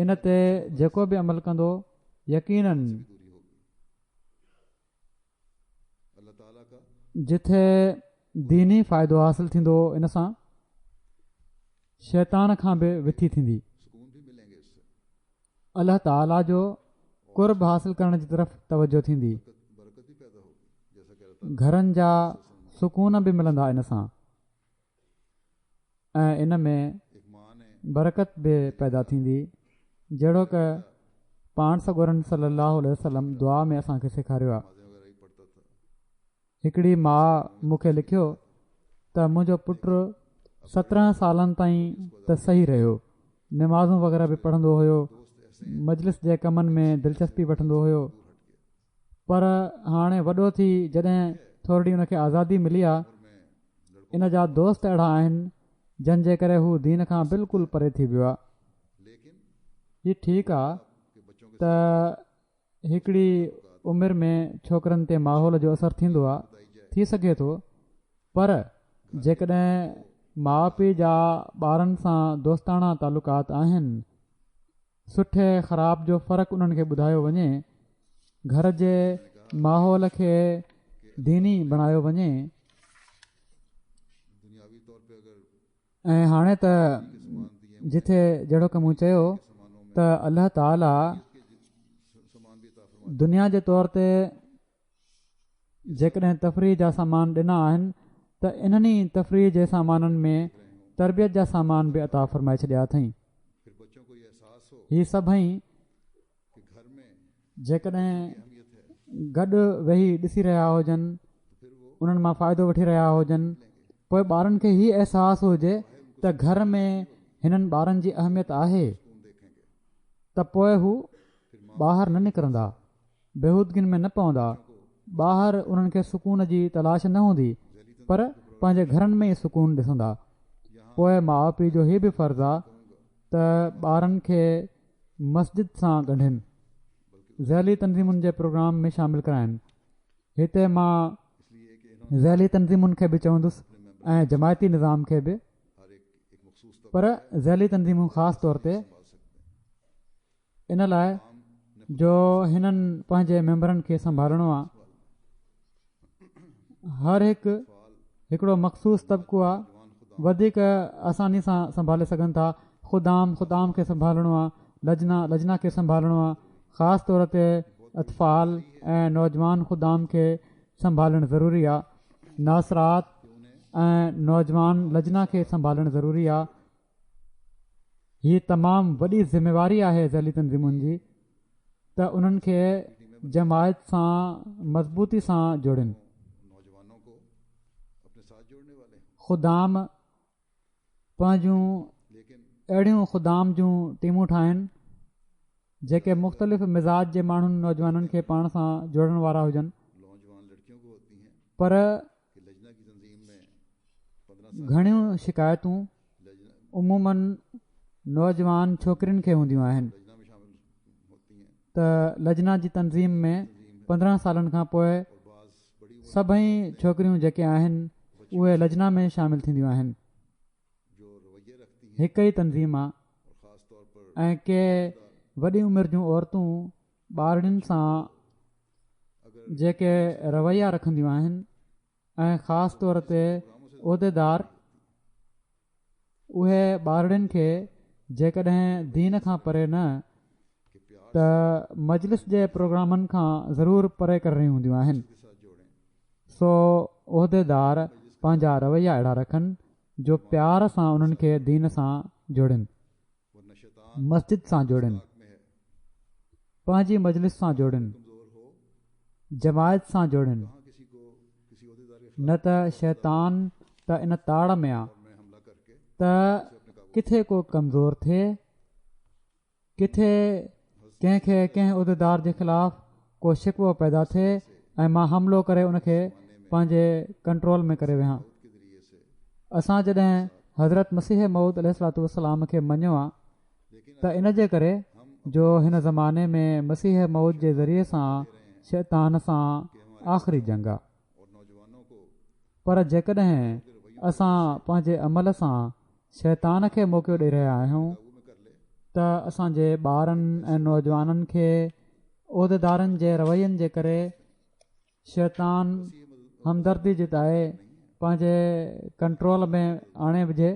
इन ते जेको बि अमल कंदो यकीनन जिथे दीनी फ़ाइदो हासिलु थींदो इन सां शैतान खां बि विथी थींदी। अल्लाह ताला जो कुर्ब हासिलु करण जी तरफ़ तवजो थींदी, घरनि जा सुकून बि मिलंदा इन सां ऐं इन में बरकत बि पैदा थींदी जहिड़ो क पाण सॻोरन सल्लल्लाहु अलैहि वसल्लम दुआ में असांखे सेखारियो आहे। हिकिड़ी माउ मूंखे लिखियो त मुंहिंजो पुटु 17 सालनि ताईं त सही रहियो, नमाज़ूं वग़ैरह बि पढ़ंदो हुयो, मजलिस जे कमनि में दिलचस्पी वठंदो हुयो, पर हाणे वॾो थी जॾहिं थोरी हुनखे आज़ादी मिली आहे इन जा दोस्त अहिड़ा आहिनि जंहिंजे करे हू दीन खां बिल्कुलु परे थी वियो आहे। हीउ ठीकु आहे त हिकिड़ी उमिरि में छोकिरनि ते माहौल जो असरु थींदो आहे, थी सघे थो, पर जेकॾहिं माउ पीउ जा ॿारनि सां दोस्ताना तालुकात आहिनि, सुठे ख़राब जो फ़र्क़ु उन्हनि खे ॿुधायो वञे, घर जे माहौल खे दीनी बणायो वञे ऐं हाणे त जिथे जहिड़ो की मूं चयो त अल्लाह ताला दुनिया जे तौर ते जेकॾहिं तफ़रीह जा सामान ॾिना आहिनि त इन्हनि तफ़रीह जे सामाननि में तरबियत जा सामान बि अता फ़रमाए छॾिया अथई। हीअ सभई जेकॾहिं गॾु वेही ॾिसी रहिया हुजनि, उन्हनि मां फ़ाइदो वठी रहिया हुजनि, पोइ ॿारनि खे हीउ अहसासु हुजे त घर में हिननि ॿारनि जी अहमियत आहे त पोइ हू ॿाहिरि न निकिरंदा, बेहूदगियुनि में न पवंदा, ॿाहिरि उन्हनि खे सुकून जी तलाश न हूंदी, पर पंहिंजे घरनि में ई सुकून ॾिसंदा। पोइ माउ पीउ जो हीअ बि फ़र्ज़ु आहे त ॿारनि खे मस्जिद सां ॻंढिनि, ज़ैली तंज़ीमुनि जे प्रोग्राम में शामिलु कराइनि। हिते मां ज़ैली तंज़ीमुनि खे बि चवंदुसि ऐं जमायती निज़ाम खे बि, पर ज़ैली तंज़ीमूं ख़ासि तौर ते इन लाइ जो हिननि पंहिंजे मेंबरनि खे संभालणो आहे। हर हिकिड़ो मख़सूस तबिको आहे, वधीक आसानी सां संभाले सघनि था। ख़ुदाम खे संभालणो आहे, लजना खे संभालणो आहे, ख़ासि तौर ते अतफ़ाल ऐं नौजवान ख़ुदाम खे संभालणु ज़रूरी आहे। नासरात ऐं नौजवान लजना खे संभालणु ज़रूरी आहे। हीअ तमामु वॾी ज़िमेवारी आहे ज़ैली तंज़ीमुनि जी त उन्हनि खे जमायत सां मज़बूती सां जोड़नि। ख़ुदाम पंहिंजूं अहिड़ियूं ख़ुदाम जूं टीमूं ठाहिनि जेके मुख़्तलिफ़ मिज़ाज जे माण्हुनि नौजवाननि खे पाण सां जोड़ण वारा हुजनि पर घणियूं शिकायतूं उमूमनि नौजवान छोकिरियुनि खे हूंदियूं आहिनि त लजना जी तनज़ीम में 15 सालनि खां पोइ सभई छोकिरियूं जेके आहिनि उहे लजना में शामिलु थींदियूं आहिनि हिकु ई तनज़ीम आहे ऐं के वॾी उमिरि जूं औरतूं ॿारनि सां जेके रवैया रखंदियूं आहिनि ऐं ख़ासि तौर ते उहिदेदार उहे ॿारनि खे जेकॾहिं दीन खां परे न त मजलिस जे प्रोग्रामनि खां ज़रूरु परे करे रहियूं हूंदियूं आहिनि सो उहिदेदार पंहिंजा रवैया अहिड़ा रखनि जो प्यार सां उन्हनि खे दीन सां जोड़नि मस्जिद सां जोड़नि पंहिंजी मजलिस सां जोड़नि जमायत सां जोड़नि न त शैतान त इन ताड़ में आहे त किथे को कमज़ोर थिए किथे कंहिंखे कंहिं उहिदेदार जे ख़िलाफ़ु को शिकवो पैदा थिए ऐं मां हमिलो करे उनखे पंहिंजे कंट्रोल में करे वियां असां जॾहिं हज़रत मसीह मऊद अलैहिस्सलाम खे मञियो आहे त इन जे करे जो हिन ज़माने में मसीह मऊद जे ज़रिए सां शैतान सां आख़िरी जंग आहे पर जेकॾहिं असां पंहिंजे अमल सां शैतान खे मौक़ो ॾेई रहिया आहियूं त असांजे ॿारनि ऐं नौजवाननि खे उहिदेदारनि जे रवैयनि जे करे शैतान हमदर्दी जिताए पंहिंजे कंट्रोल में आणे विझे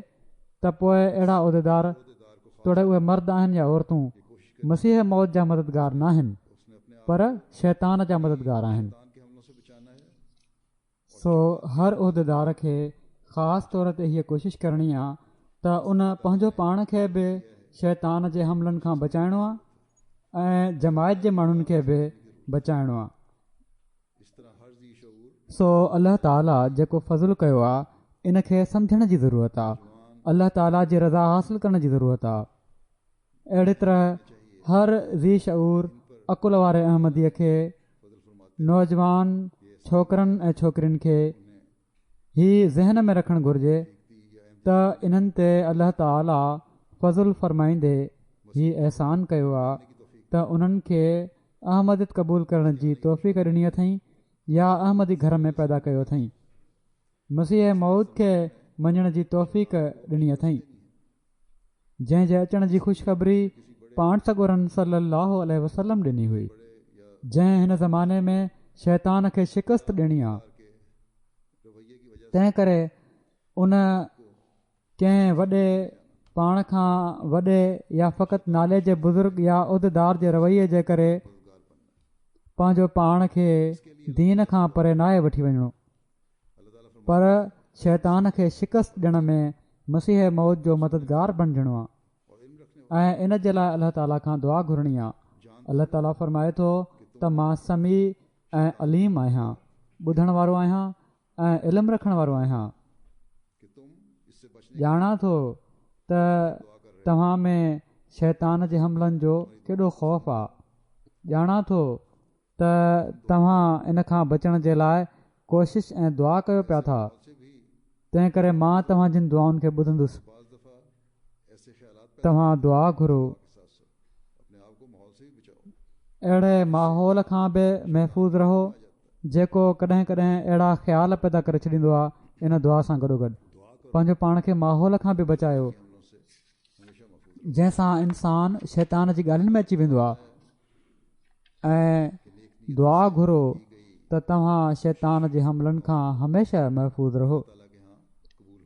त पोइ अहिड़ा उहिदेदार तोड़े उहे मर्द आहिनि या औरतूं मसीह मौत जा मददगार न आहिनि पर शैतान जा मददगार आहिनि सो हर उहिदेदार खे ख़ासि तौर ते हीअ कोशिशि करणी आहे त उन पंहिंजो पाण खे बि शैतान जे हमलनि खां बचाइणो आहे ऐं जमायत जे माण्हुनि खे बि बचाइणो आहे सो अल्लाह ताला जेको फज़ुलु कयो आहे इन खे सम्झण जी ज़रूरत आहे अल्लाह ताला जी रज़ा हासिलु करण जी ज़रूरत आहे अहिड़ी तरह हर ज़ी शऊर अकुल वारे अहमदीअ खे नौजवान छोकिरनि ऐं छोकिरियुनि खे हीउ ज़हन में रखणु घुरिजे त इन्हनि ते अल्लाह ताला फज़ुलु फ़रमाईंदे हीउ अहसान कयो आहे त उन्हनि खे अहमदियत क़बूल करण जी तौफ़ीक़ ॾिनी अथई या अहमदी घर में पैदा कयो अथई मसीह मौत खे मञण जी तौफ़ीक़ ॾिनी अथई जंहिंजे अचण जी ख़ुशख़बरी पाण सॻोरनि सलाहु अलैहि वसल्लम ॾिनी हुई जंहिं हिन ज़माने में शैतान खे शिकस्त ॾिनी आहे तंहिं करे उन कंहिं वॾे पाण खां वॾे या फ़क़ति नाले जे बुज़ुर्ग या उहिदेदार जे रवैये जे करे पंहिंजो पाण खे दीन खां परे नाहे वठी वञिणो पर शैतान खे शिकस्त ॾियण में मसीह मौत जो मददगार बणिजणो आहे ऐं इन जे लाइ अल्लाह ताला खां दुआ घुरणी आहे अल्लाह ताला फ़रमाए थो त मां समी ऐं अलीम आहियां ॿुधण वारो आहियां ऐं इल्मु रखण वारो आहियां ॼाणा थो त तव्हां में शैतान जे हमलनि जो केॾो ख़ौफ़ आहे ॼाणा थो त तव्हां इन खां बचण जे लाइ कोशिशि ऐं दुआ कयो पिया था तंहिं करे मां तव्हांजिन दुआउनि खे ॿुधंदुसि तव्हां दुआ घुरो अहिड़े माहौल खां बि महफ़ूज़ रहो जेको कॾहिं कॾहिं अहिड़ा ख़्याल पैदा करे छॾींदो आहे इन दुआ सां गॾोगॾु पंहिंजो पाण खे माहौल खां बि बचायो जंहिंसां इंसान शैतान जी ॻाल्हियुनि में अची वेंदो आहे ऐं दुआ घुरो त तव्हां शैतान जे हमलनि खां हमेशह महफ़ूज़ रहो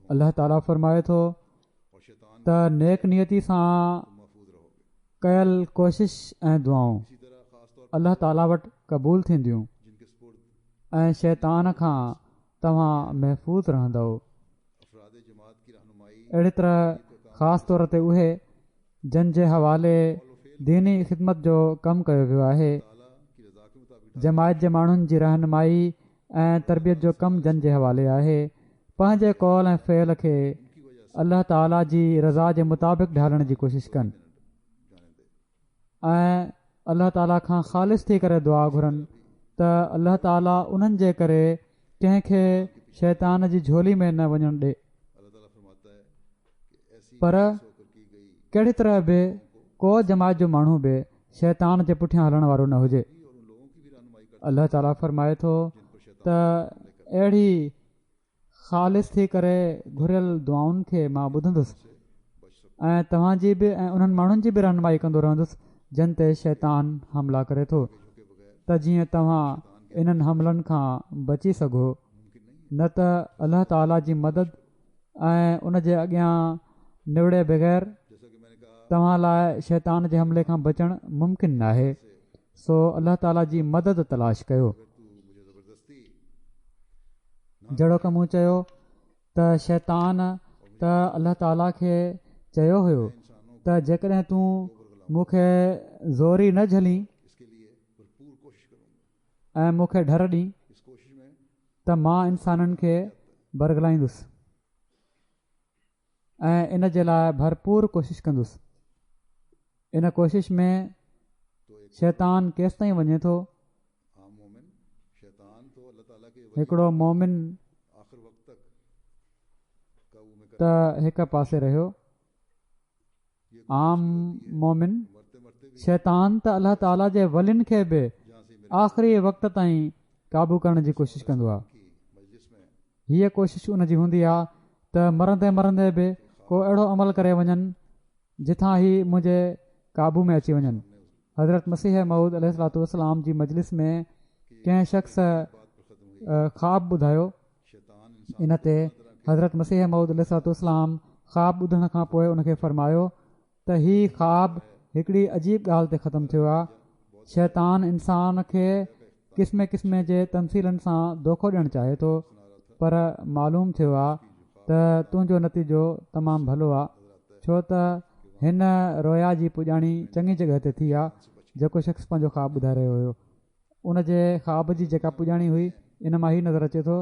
अल्लाह ताला फ़रमाए थो त नेक नियती सां कयल कोशिश ऐं दुआऊं अल्लाह ताला वटि क़बूल थींदियूं ऐं शैतान खां तव्हां महफ़ूज़ रहंदव अहिड़ी तरह ख़ासि तौर ते उहे जंहिंजे हवाले दीनी ख़िदमत जो कमु कयो वियो आहे जमायत जे माण्हुनि जी रहनुमाई ऐं तरबियत जो कमु जंहिंजे हवाले आहे पंहिंजे कौल ऐं फ़इल खे अल्लाह ताला जी रज़ा जे मुताबिक़ ढालण जी कोशिशि कनि ऐं अल्लाह ताला खां ख़ालिस थी करे दुआ घुरनि त अल्लाह ताला उन्हनि जे करे कंहिंखे शैतान जी झोली में न वञणु ॾे। पर कहिड़ी तरह बि को जमात जो माण्हू बि शैतान जे पुठियां हलण वारो न हुजे। अल्लाह ताला फरमाए थो त अहिड़ी ख़ालिस थी करे घुरियल दुआउनि खे मां ॿुधंदुसि ऐं तव्हांजी बि ऐं उन्हनि माण्हुनि जी बि रहनुमाई कंदो रहंदुसि जिन ते शैतान हमला करे थो, त जीअं तव्हां इन्हनि हमलनि खां बची सघो। न त अल्लाह ताला जी मदद ऐं उन जे अॻियां निवड़े बग़ैर तव्हां लाइ शैतान जे हमले खां बचणु मुमकिन न आहे। सो अल्लाह ताला जी मदद तलाश कयो। जहिड़ो की मूं चयो त शैतान त अल्लाह ताला खे चयो हुयो त जेकॾहिं तूं मूंखे ज़ोरी न झली ऐं मूंखे डर ॾी त मां इंसाननि खे बरगलाईंदुसि ऐं इन जे लाइ भरपूर कोशिशि कंदुसि। इन कोशिश में शैतान केसि ताईं वञे थो। हिकिड़ो मोमिन त हिकु पासे रहियो, आम मोमिन शैतान त अल्लाह ताला जे वलियुनि खे बि आख़िरी वक़्त ताईं क़ाबू करण जी कोशिशि कंदो आहे। हीअ कोशिशि उन जी हूंदी आहे त मरंदे मरंदे बि को अहिड़ो अमल करे वञनि जिथां ही मुंहिंजे क़ाबू में अची वञनि। हज़रत मसीह मऊद अलैहिस्सलाम जी मजलिस में कंहिं शख़्स ख़्वाबु ॿुधायो। इन ते हज़रत मसीह मऊद अलैहिस्सलाम ख़्वाबु ॿुधण खां पोइ उनखे फ़रमायो त हीउ ख़्वाबु हिकिड़ी अजीब ॻाल्हि ते ख़तमु थियो आहे। शैतान इंसान खे क़िस्म क़िस्म जे तमसीलनि सां धोखो ॾियणु चाहे थो, पर मालूम थियो आहे त तुंहिंजो नतीजो तमामु भलो आहे, छो त हिन रोया जी पुॼाणी चङी जॻह ते थी आहे। जेको शख़्स पंहिंजो ख़्वाबु ॿुधाए रहियो हुयो उन जे ख़्वाब जी जेका पुॼाणी हुई, इन मां हीउ नज़र अचे थो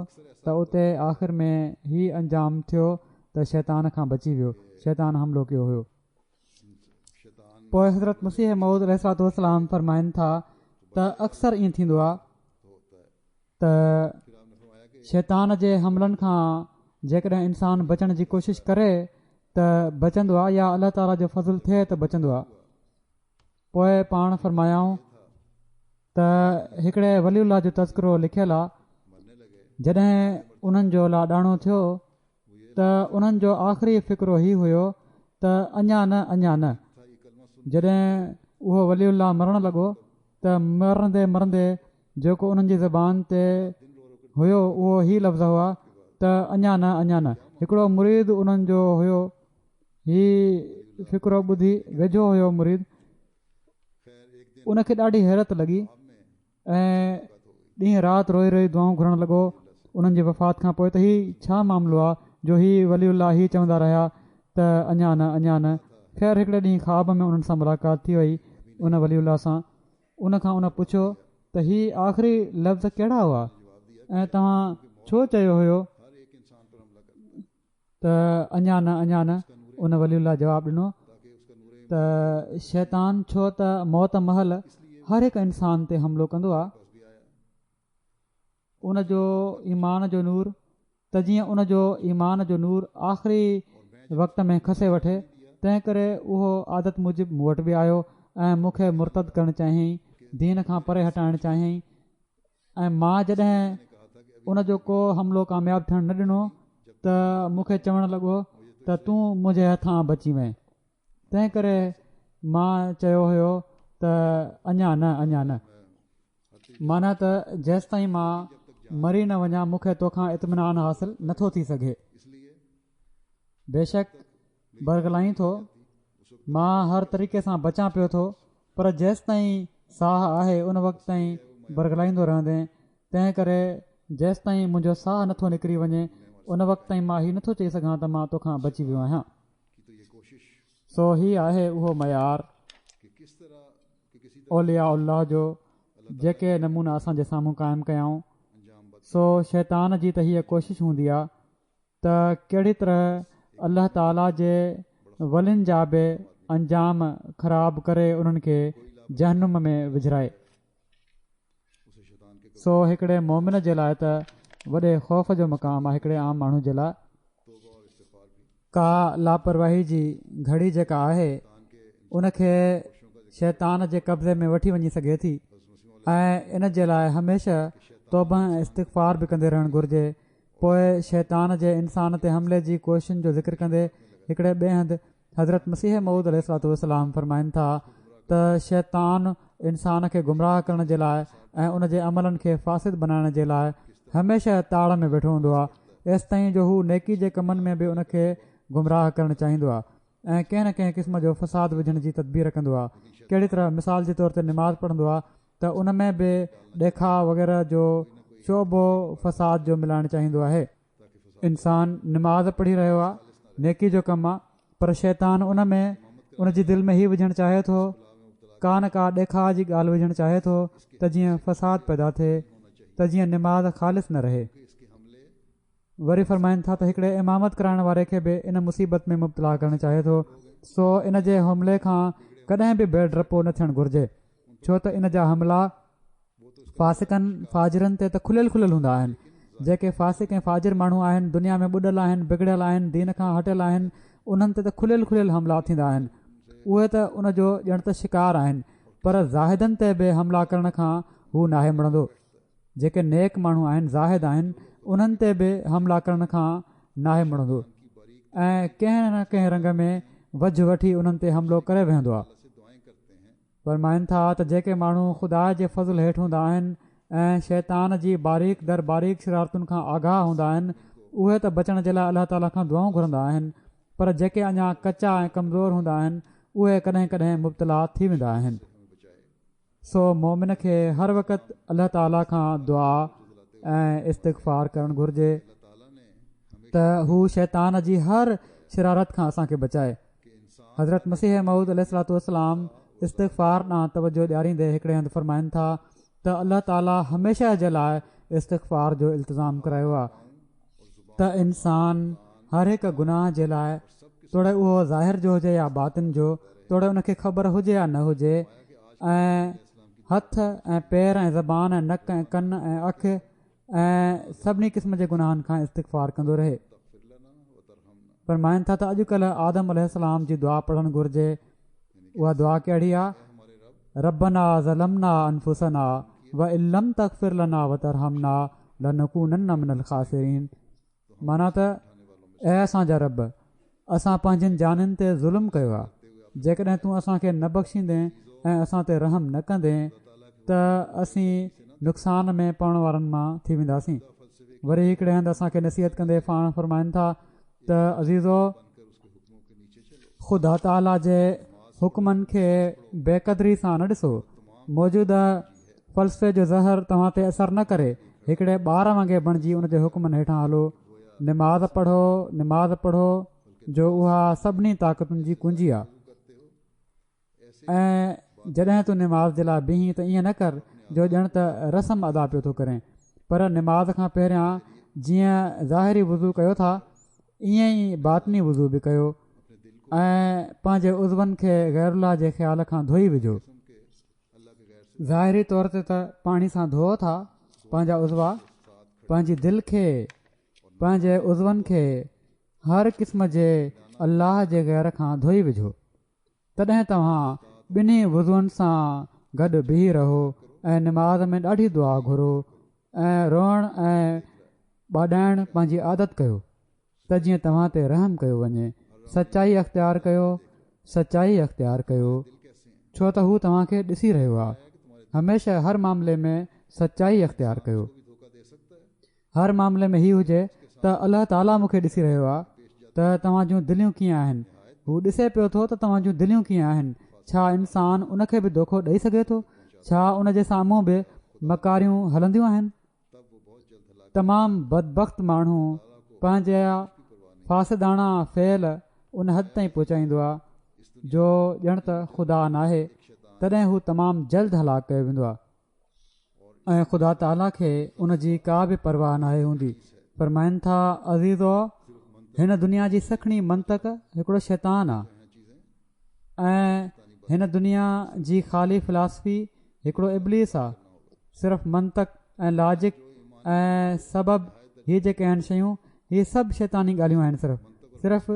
त उते आख़िर में हीउ अंजाम थियो त शैतान खां बची वियो, शैतान हमिलो कयो हुयो। पोइ हज़रत मसीह मऊद अलैहिस्सलाम फरमाइनि था त अक्सर ईअं थींदो आहे त शैतान जे हमलनि खां जेकॾहिं इंसानु बचण जी कोशिशि करे त बचंदो आहे, या अल्लाह ताला जो फज़ुल थिए त बचंदो आहे। पोइ पाण फरमायाऊं त हिकिड़े वलीउल्लाह जो तज़किरो लिखियलु आहे, जॾहिं उन्हनि जो लाॾाणो थियो त उन्हनि जो आख़िरी फ़िक्रो ई हुयो त अञा न अञा न। जॾहिं उहो वलीउल्लाह मरणु लॻो त मरंदे मरंदे जेको उन्हनि जी ज़बान ते हुयो उहो ई लफ़्ज़ हुआ त अञा न अञा न। हिकिड़ो मुरीद उन्हनि जो हुयो, हीउ फ़िक्रो ॿुधी वेझो हुयो मुरीद, उनखे ॾाढी हैरत लॻी ऐं ॾींहुं राति रोई रोई दुआऊं घुरणु लॻो उन्हनि जी वफ़ात खां पोइ त हीउ छा मामिलो आहे जो हीउ वलीउल्लाह ही चवंदा रहिया त अञा न अञा न। ख़ैर हिकिड़े ॾींहुं ख़्वाब में उन्हनि सां मुलाक़ात थी वई उन वलीउल्लाह सां। उनखां उन पुछियो त हीउ आख़िरी लफ़्ज़ कहिड़ा हुआ ऐं तव्हां छो चयो हुयो त अञा न अञा न। उन वलीउल्लाह जवाबु ॾिनो त शैतान छो त मौत महल हर हिकु इंसान ते हमिलो कंदो आहे। उनजो ईमान जो नूर त जीअं उनजो ईमान जो नूर आख़िरी वक़्त में खसे वठे, तंहिं करे उहो आदत मूजिबि मूं वटि बि आयो ऐं मूंखे मुर्तद करणु चाहियईं, दीन खां परे हटाइणु चाहियईं। ऐं मां जॾहिं उनजो को हमिलो कामयाबु थियणु न ॾिनो त मूंखे चवणु लॻो त तूं मुंहिंजे हथां बची वएं। तंहिं करे मां चयो हुयो त अञा न अञा न, माना त जेसि ताईं मां मरी न वञा मूंखे तोखां इत्मिनान हासिलु नथो थी सघे। बेशक बरगलाईं थो, मां हर तरीक़े सां बचां पियो थो, पर जेसि ताईं साह आहे उन वक़्त ताईं बरगलाईंदो रहंदे। तंहिं करे जेसि ताईं मुंहिंजो साह नथो निकिरी वञे उन वक़्त ताईं मां हीउ नथो चई सघां त मां तोखां बची वियो आहियां। सो ही आहे उहो मयार औलिया अल्लाह जो जेके नमूना असांजे साम्हूं क़ाइमु कयाऊं। सो शैतान जी त हीअ कोशिशि हूंदी आहे त कहिड़ी तरह अल्लाह ताला जे वलियुनि जा बि अंजाम ख़राबु करे उन्हनि खे जहनुम में विझराए। सो हिकिड़े मोमिन जे लाइ त वॾे ख़ौफ़ जो मक़ाम आहे हिकिड़े आम माण्हू जे लाइ। का लापरवाही जी घड़ी जेका आहे उनखे शैतान जे कब्ज़े में वठी वञी सघे थी ऐं इन जे लाइ हमेशह तौबा ऐं इस्तिग़फ़ार बि कंदे रहणु घुरिजे। पोइ शैतान जे इंसान ते हमले जी कोशिशुनि जो ज़िक्र कंदे हिकिड़े ॿिए हंधि हज़रत मसीह मऊद अलैहिस्सलाम फ़रमाइनि था त शैतान इंसान खे गुमराह करण जे लाइ ऐं उन जे अमलनि खे फ़ासिद बनाइण जे लाइ हमेशह ताड़ में वेठो हूंदो आहे एसि ताईं जो हू नेकी जे कमनि में बि उनखे गुमराह करणु चाहींदो आहे ऐं कंहिं न कंहिं क़िस्म जो फ़साद विझण जी तदबीर कंदो आहे। कहिड़ी तरह मिसाल जे तौर ते निमाज़ पढ़ंदो आहे त उन में बि ॾेखा वग़ैरह जो शोबो फ़साद जो मिलाइणु चाहींदो आहे। इंसानु निमाज़ पढ़ी रहियो आहे, नेकी जो कमु आहे, पर शैतान उन में उन जी दिलि में हीउ विझणु चाहे थो, का न का ॾेखा जी ॻाल्हि विझणु चाहे थो त जीअं फ़साद पैदा थिए, त जीअं निमाज़ ख़ालिस न रहे। वरी फ़रमाइनि था त हिकिड़े इमामत कराइण वारे खे बि इन मुसीबत में मुब्तला करणु चाहे थो। सो इन जे हमले खां कॾहिं बि बेडरपो न थियणु घुरिजे, छो त इन जा हमला फासिकनि फाजिरनि ते त खुलियल हूंदा आहिनि। जेके फासिक ऐं फाजिर माण्हू आहिनि, दुनिया में ॿुॾल आहिनि, बिगड़ियल आहिनि, दीन खां हटियल आहिनि, उन्हनि ते त खुलियल हमला थींदा आहिनि। उहे त उन जो ॼण त शिकार आहिनि, पर ज़ाहिदनि ते बि हमला करण खां हू नाहे मुड़ंदो। जेके नेक माण्हू आहिनि, ज़ाहिद आहिनि, उन्हनि ते बि हमला करण खां नाहे मुड़ंदो ऐं कंहिं न कंहिं रंग में वझ वठी उन्हनि ते हमिलो करे वेहंदो आहे। फरमाइनि था त जेके माण्हू ख़ुदा जे फज़ुल हेठि हूंदा आहिनि ऐं शैतान जी बारीक़ दर बारीक़ शरारतुनि खां आगाह हूंदा आहिनि, उहे त बचण जे लाइ अलाह ताला खां दुआऊं घुरंदा आहिनि, पर जेके अञा कचा ऐं कमज़ोर हूंदा आहिनि उहे कॾहिं कॾहिं मुब्तला थी वेंदा आहिनि। सो मोमिन खे हर वक़्तु अलाह ताला खां दुआ ऐं इस्तिग़फ़ार करणु घुरिजे त हू शैतान जी हर शरारत खां असांखे बचाए। हज़रत मसीह मऊद अलैहिस्सलाम इस्तिग़फ़ार ॾांहुं तवजो ॾियारींदे हिकिड़े हंधि फ़रमाइनि था त अलाह ताला हमेशह जे लाइ इस्तिग़फ़ार जो इल्तिज़ाम करायो आहे त इंसानु हर हिकु गुनाह जे लाइ, तोड़े उहो ज़ाहिर जो हुजे या बातिन जो, तोड़े उनखे ख़बर हुजे या न हुजे, ऐं हथ ऐं पेर ऐं ज़बान ऐं नक ऐं कन ऐं अखि ऐं सभिनी क़िस्म जे गुनाहनि खां इस्तिग़फ़ार कंदो रहे। फरमाइनि था त अॼुकल्ह आदम अलैहिस्सलाम जी दुआ पढ़णु घुरिजे। उहा दुआ कहिड़ी आहे? रब्बना ज़लमना अनफुसना व इल्लम तग़फिर लना व तरहमना लनकूनन्ना मिनल ख़ासिरीन। माना त ऐं असांजा रब, असां पंहिंजनि जानियुनि ते ज़ुल्म कयो आहे, जेकॾहिं तूं असांखे न बख़्शींदे ऐं असां ते रहम न कंदे त असीं नुक़सान में पवण वारनि मां थी वेंदासीं। वरी हिकिड़े हंधि असांखे नसीहत कंदे फरमाइनि था त अज़ीज़ो, ख़ुदा ताला जे हुकमनि खे बेक़दरी सां न ॾिसो, मौजूदा फ़लसफ़े जो ज़हर तव्हां ते असरु न करे, हिकिड़े ॿार वांगुरु बणिजी उन जे हुकमनि हेठां हलो। निमाज़ पढ़ो जो उहा सभिनी ताक़तुनि जी कुंजी आहे। ऐं जॾहिं तूं निमाज़ जे लाइ बीहीं त ईअं न कर जो ॼण त रस्म अदा पियो थो करें, पर निमाज़ खां पहिरियां जीअं ज़ाहिरी वुज़ू कयो था ईअं ई बातिनी वुज़ू बि कयो ऐं पंहिंजे उज़वनि खे गैरुल्लाह जे ख़्याल खां धोई विझो। ज़ाहिरी तौर ते त पाणी सां धोओ था पंहिंजा उज़वा, पंहिंजी दिलि खे, पंहिंजे उज़वनि खे हर क़िस्म जे अलाह जे गैर खां धोई विझो। तॾहिं तव्हां ॿिन्ही वुज़ुअनि सां गॾु बीही रहो ऐं निमाज़ में ॾाढी दुआ घुरो ऐं रोअण ऐं ॿाॾाइण पंहिंजी आदत कयो त जीअं तव्हां ते रहम कयो वञे। सचाई अख़्तियार कयो, छो त हू तव्हांखे ॾिसी रहियो आहे। हमेशह हर मामले में सचाई अख़्तियार कयो। हर मामले में हीउ हुजे त अलाह ताला मूंखे ॾिसी रहियो आहे त तव्हां जूं दिलियूं कीअं आहिनि, हू ॾिसे पियो थो त तव्हां जूं दिलियूं कीअं आहिनि। छा इंसानु उनखे बि दोखो ॾेई सघे थो? छा उन जे साम्हूं बि मकारियूं हलंदियूं आहिनि? तमामु बदबख़्त माण्हू पंहिंजा फासिदाणा फ़ेल उन हद ताईं पहुचाईंदो आहे जो ॼण त ख़ुदा नाहे, तॾहिं हू तमामु जल्द हलाक कयो वेंदो आहे ऐं ख़ुदा ताला खे उन जी का बि परवाह नाहे हूंदी। फरमाइनि था अज़ीज़ो, हिन दुनिया जी सखणी मंतक हिकिड़ो शैतान आहे ऐं हिन दुनिया जी ख़ाली फ़िलासफ़ी हिकिड़ो इब्लीस आहे। सिर्फ़ु मंतक ऐं लॉजिक ऐं सबबु हीअ जेके आहिनि शयूं, इहे सभु शैतानी ॻाल्हियूं आहिनि। सिर्फ़ु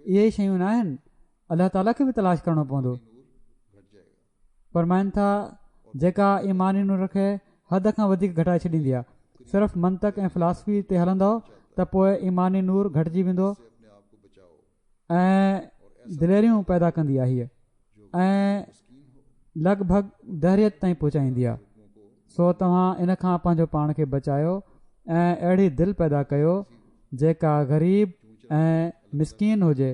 इहे ई शयूं न आहिनि, अलाह ताला खे बि तलाश करिणो पवंदो। फरमाइनि था जेका ईमानी नूर खे हद खां वधीक घटाए छॾींदी आहे। सिर्फ़ु मंतक ऐं फ़िलासफ़ी ते हलंदो त पोइ ईमानी नूर घटिजी वेंदो ऐं दिलेरियूं पैदा कंदी आहे हीअ, ऐं लॻभॻि दहरियत ताईं पहुचाईंदी आहे। सो तव्हां इन खां पंहिंजो पाण खे बचायो ऐं अहिड़ी दिलि पैदा कयो जेका ग़रीब ऐं मिसकीन हुजे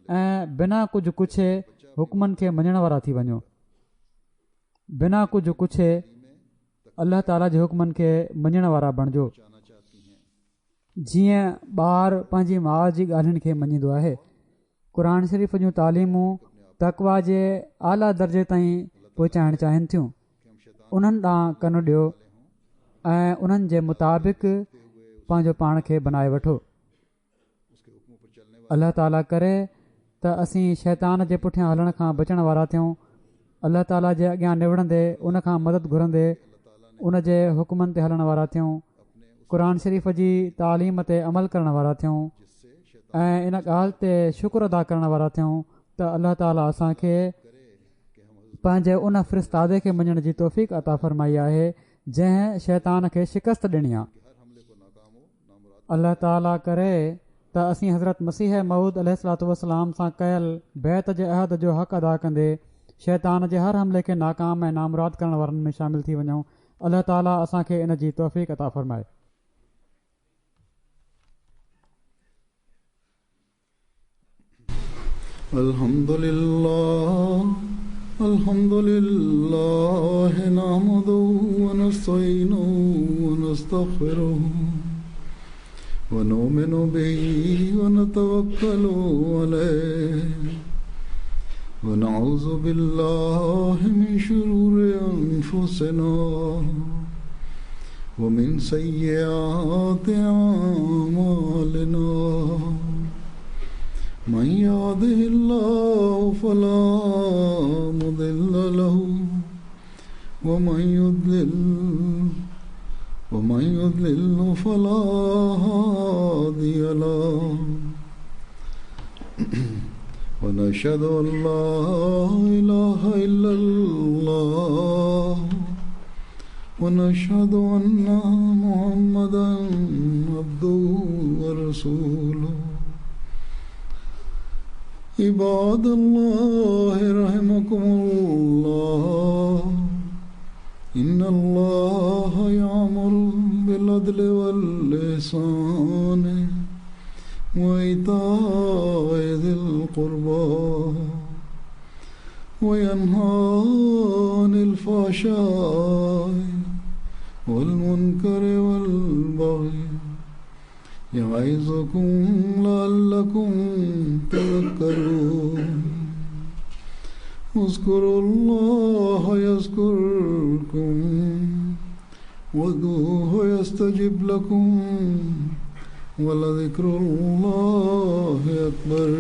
ऐं बिना कुझु कुछे हुकमनि खे मञण वारा थी वञो। बिना कुझु कुछे अलाह ताला जे हुकमनि खे मञण वारा बणिजो। जीअं ॿार पंहिंजी माउ जी ॻाल्हियुनि खे मञींदो आहे। क़ुर शरीफ़ जूं तालीमूं तक़वा जे आला दर्जे ताईं पहुचाइणु चाहिनि थियूं। उन्हनि ॾांहुं कन ॾियो ऐं उन्हनि जे मुताबिक़ पंहिंजो पाण खे बनाए वठो। अलाह ताला करे त असीं शैतान जे पुठियां हलण खां बचण वारा थियूं। अलाह ताला जे अॻियां निवड़ंदे उन खां मदद घुरंदे उन जे हुकमनि ते हलण वारा थियूं। क़ुर शरीफ़ जी तालीम ते अमल करण वारा थियूं ऐं इन ॻाल्हि ते शुक्र अदा करण वारा थियूं त अलाह ताला असांखे पंहिंजे उन फ़िरिस्तादे खे मञण जी तौफ़ीक़ अता फ़रमाई आहे जंहिं शैतान खे शिकस्त ॾिनी आहे। अलाह ताला करे त असीं हज़रत मसीह मऊद अलैहिस्सलातु वस्सलाम सां कयल बैत जे अहद जो हक़ अदा कंदे शैतान जे हर हमले खे नाकाम ऐं नामुराद करण वारनि में शामिल थी वञूं। अलाह ताला असांखे इन जी तौफ़ीक़ अता फ़रमाए। अल्हम्दुलिल्लाह नहमदुहु व नस्तईनुहु व नस्तग़फिरुहु व नुमिनु बिही व नतवक्कलु अलैहि व नऊज़ु बिल्लाहि मिन शुरूरि अनफुसिना व मिन सय्यिआति अअमालिना मन यहदिहिल्लाहु फला मुदिल्ल लहु व मन युद्लिल्हु फला हादिय लहु व नशहदु अन ला इलाहा इल्लल्लाह व नशहदु अन्ना मुहम्मदन अब्दुहु व रसूलुहु। इबादल्लाह रहमकुमुल्लाह इन्नल्लाह यामुरु बिल अदलि वल इहसानि व इताइ ज़िल क़ुर्बा व यन्हा अनिल फ़हशाइ वल मुनकरि वल बग़ि यइज़ुकुम लअल्लकुम तज़क्करून। उज़्कुरुल्लाह यज़्कुरकुम वदूहु यस्तजिब लकुम वलज़िक्रुल्लाहि अकबर।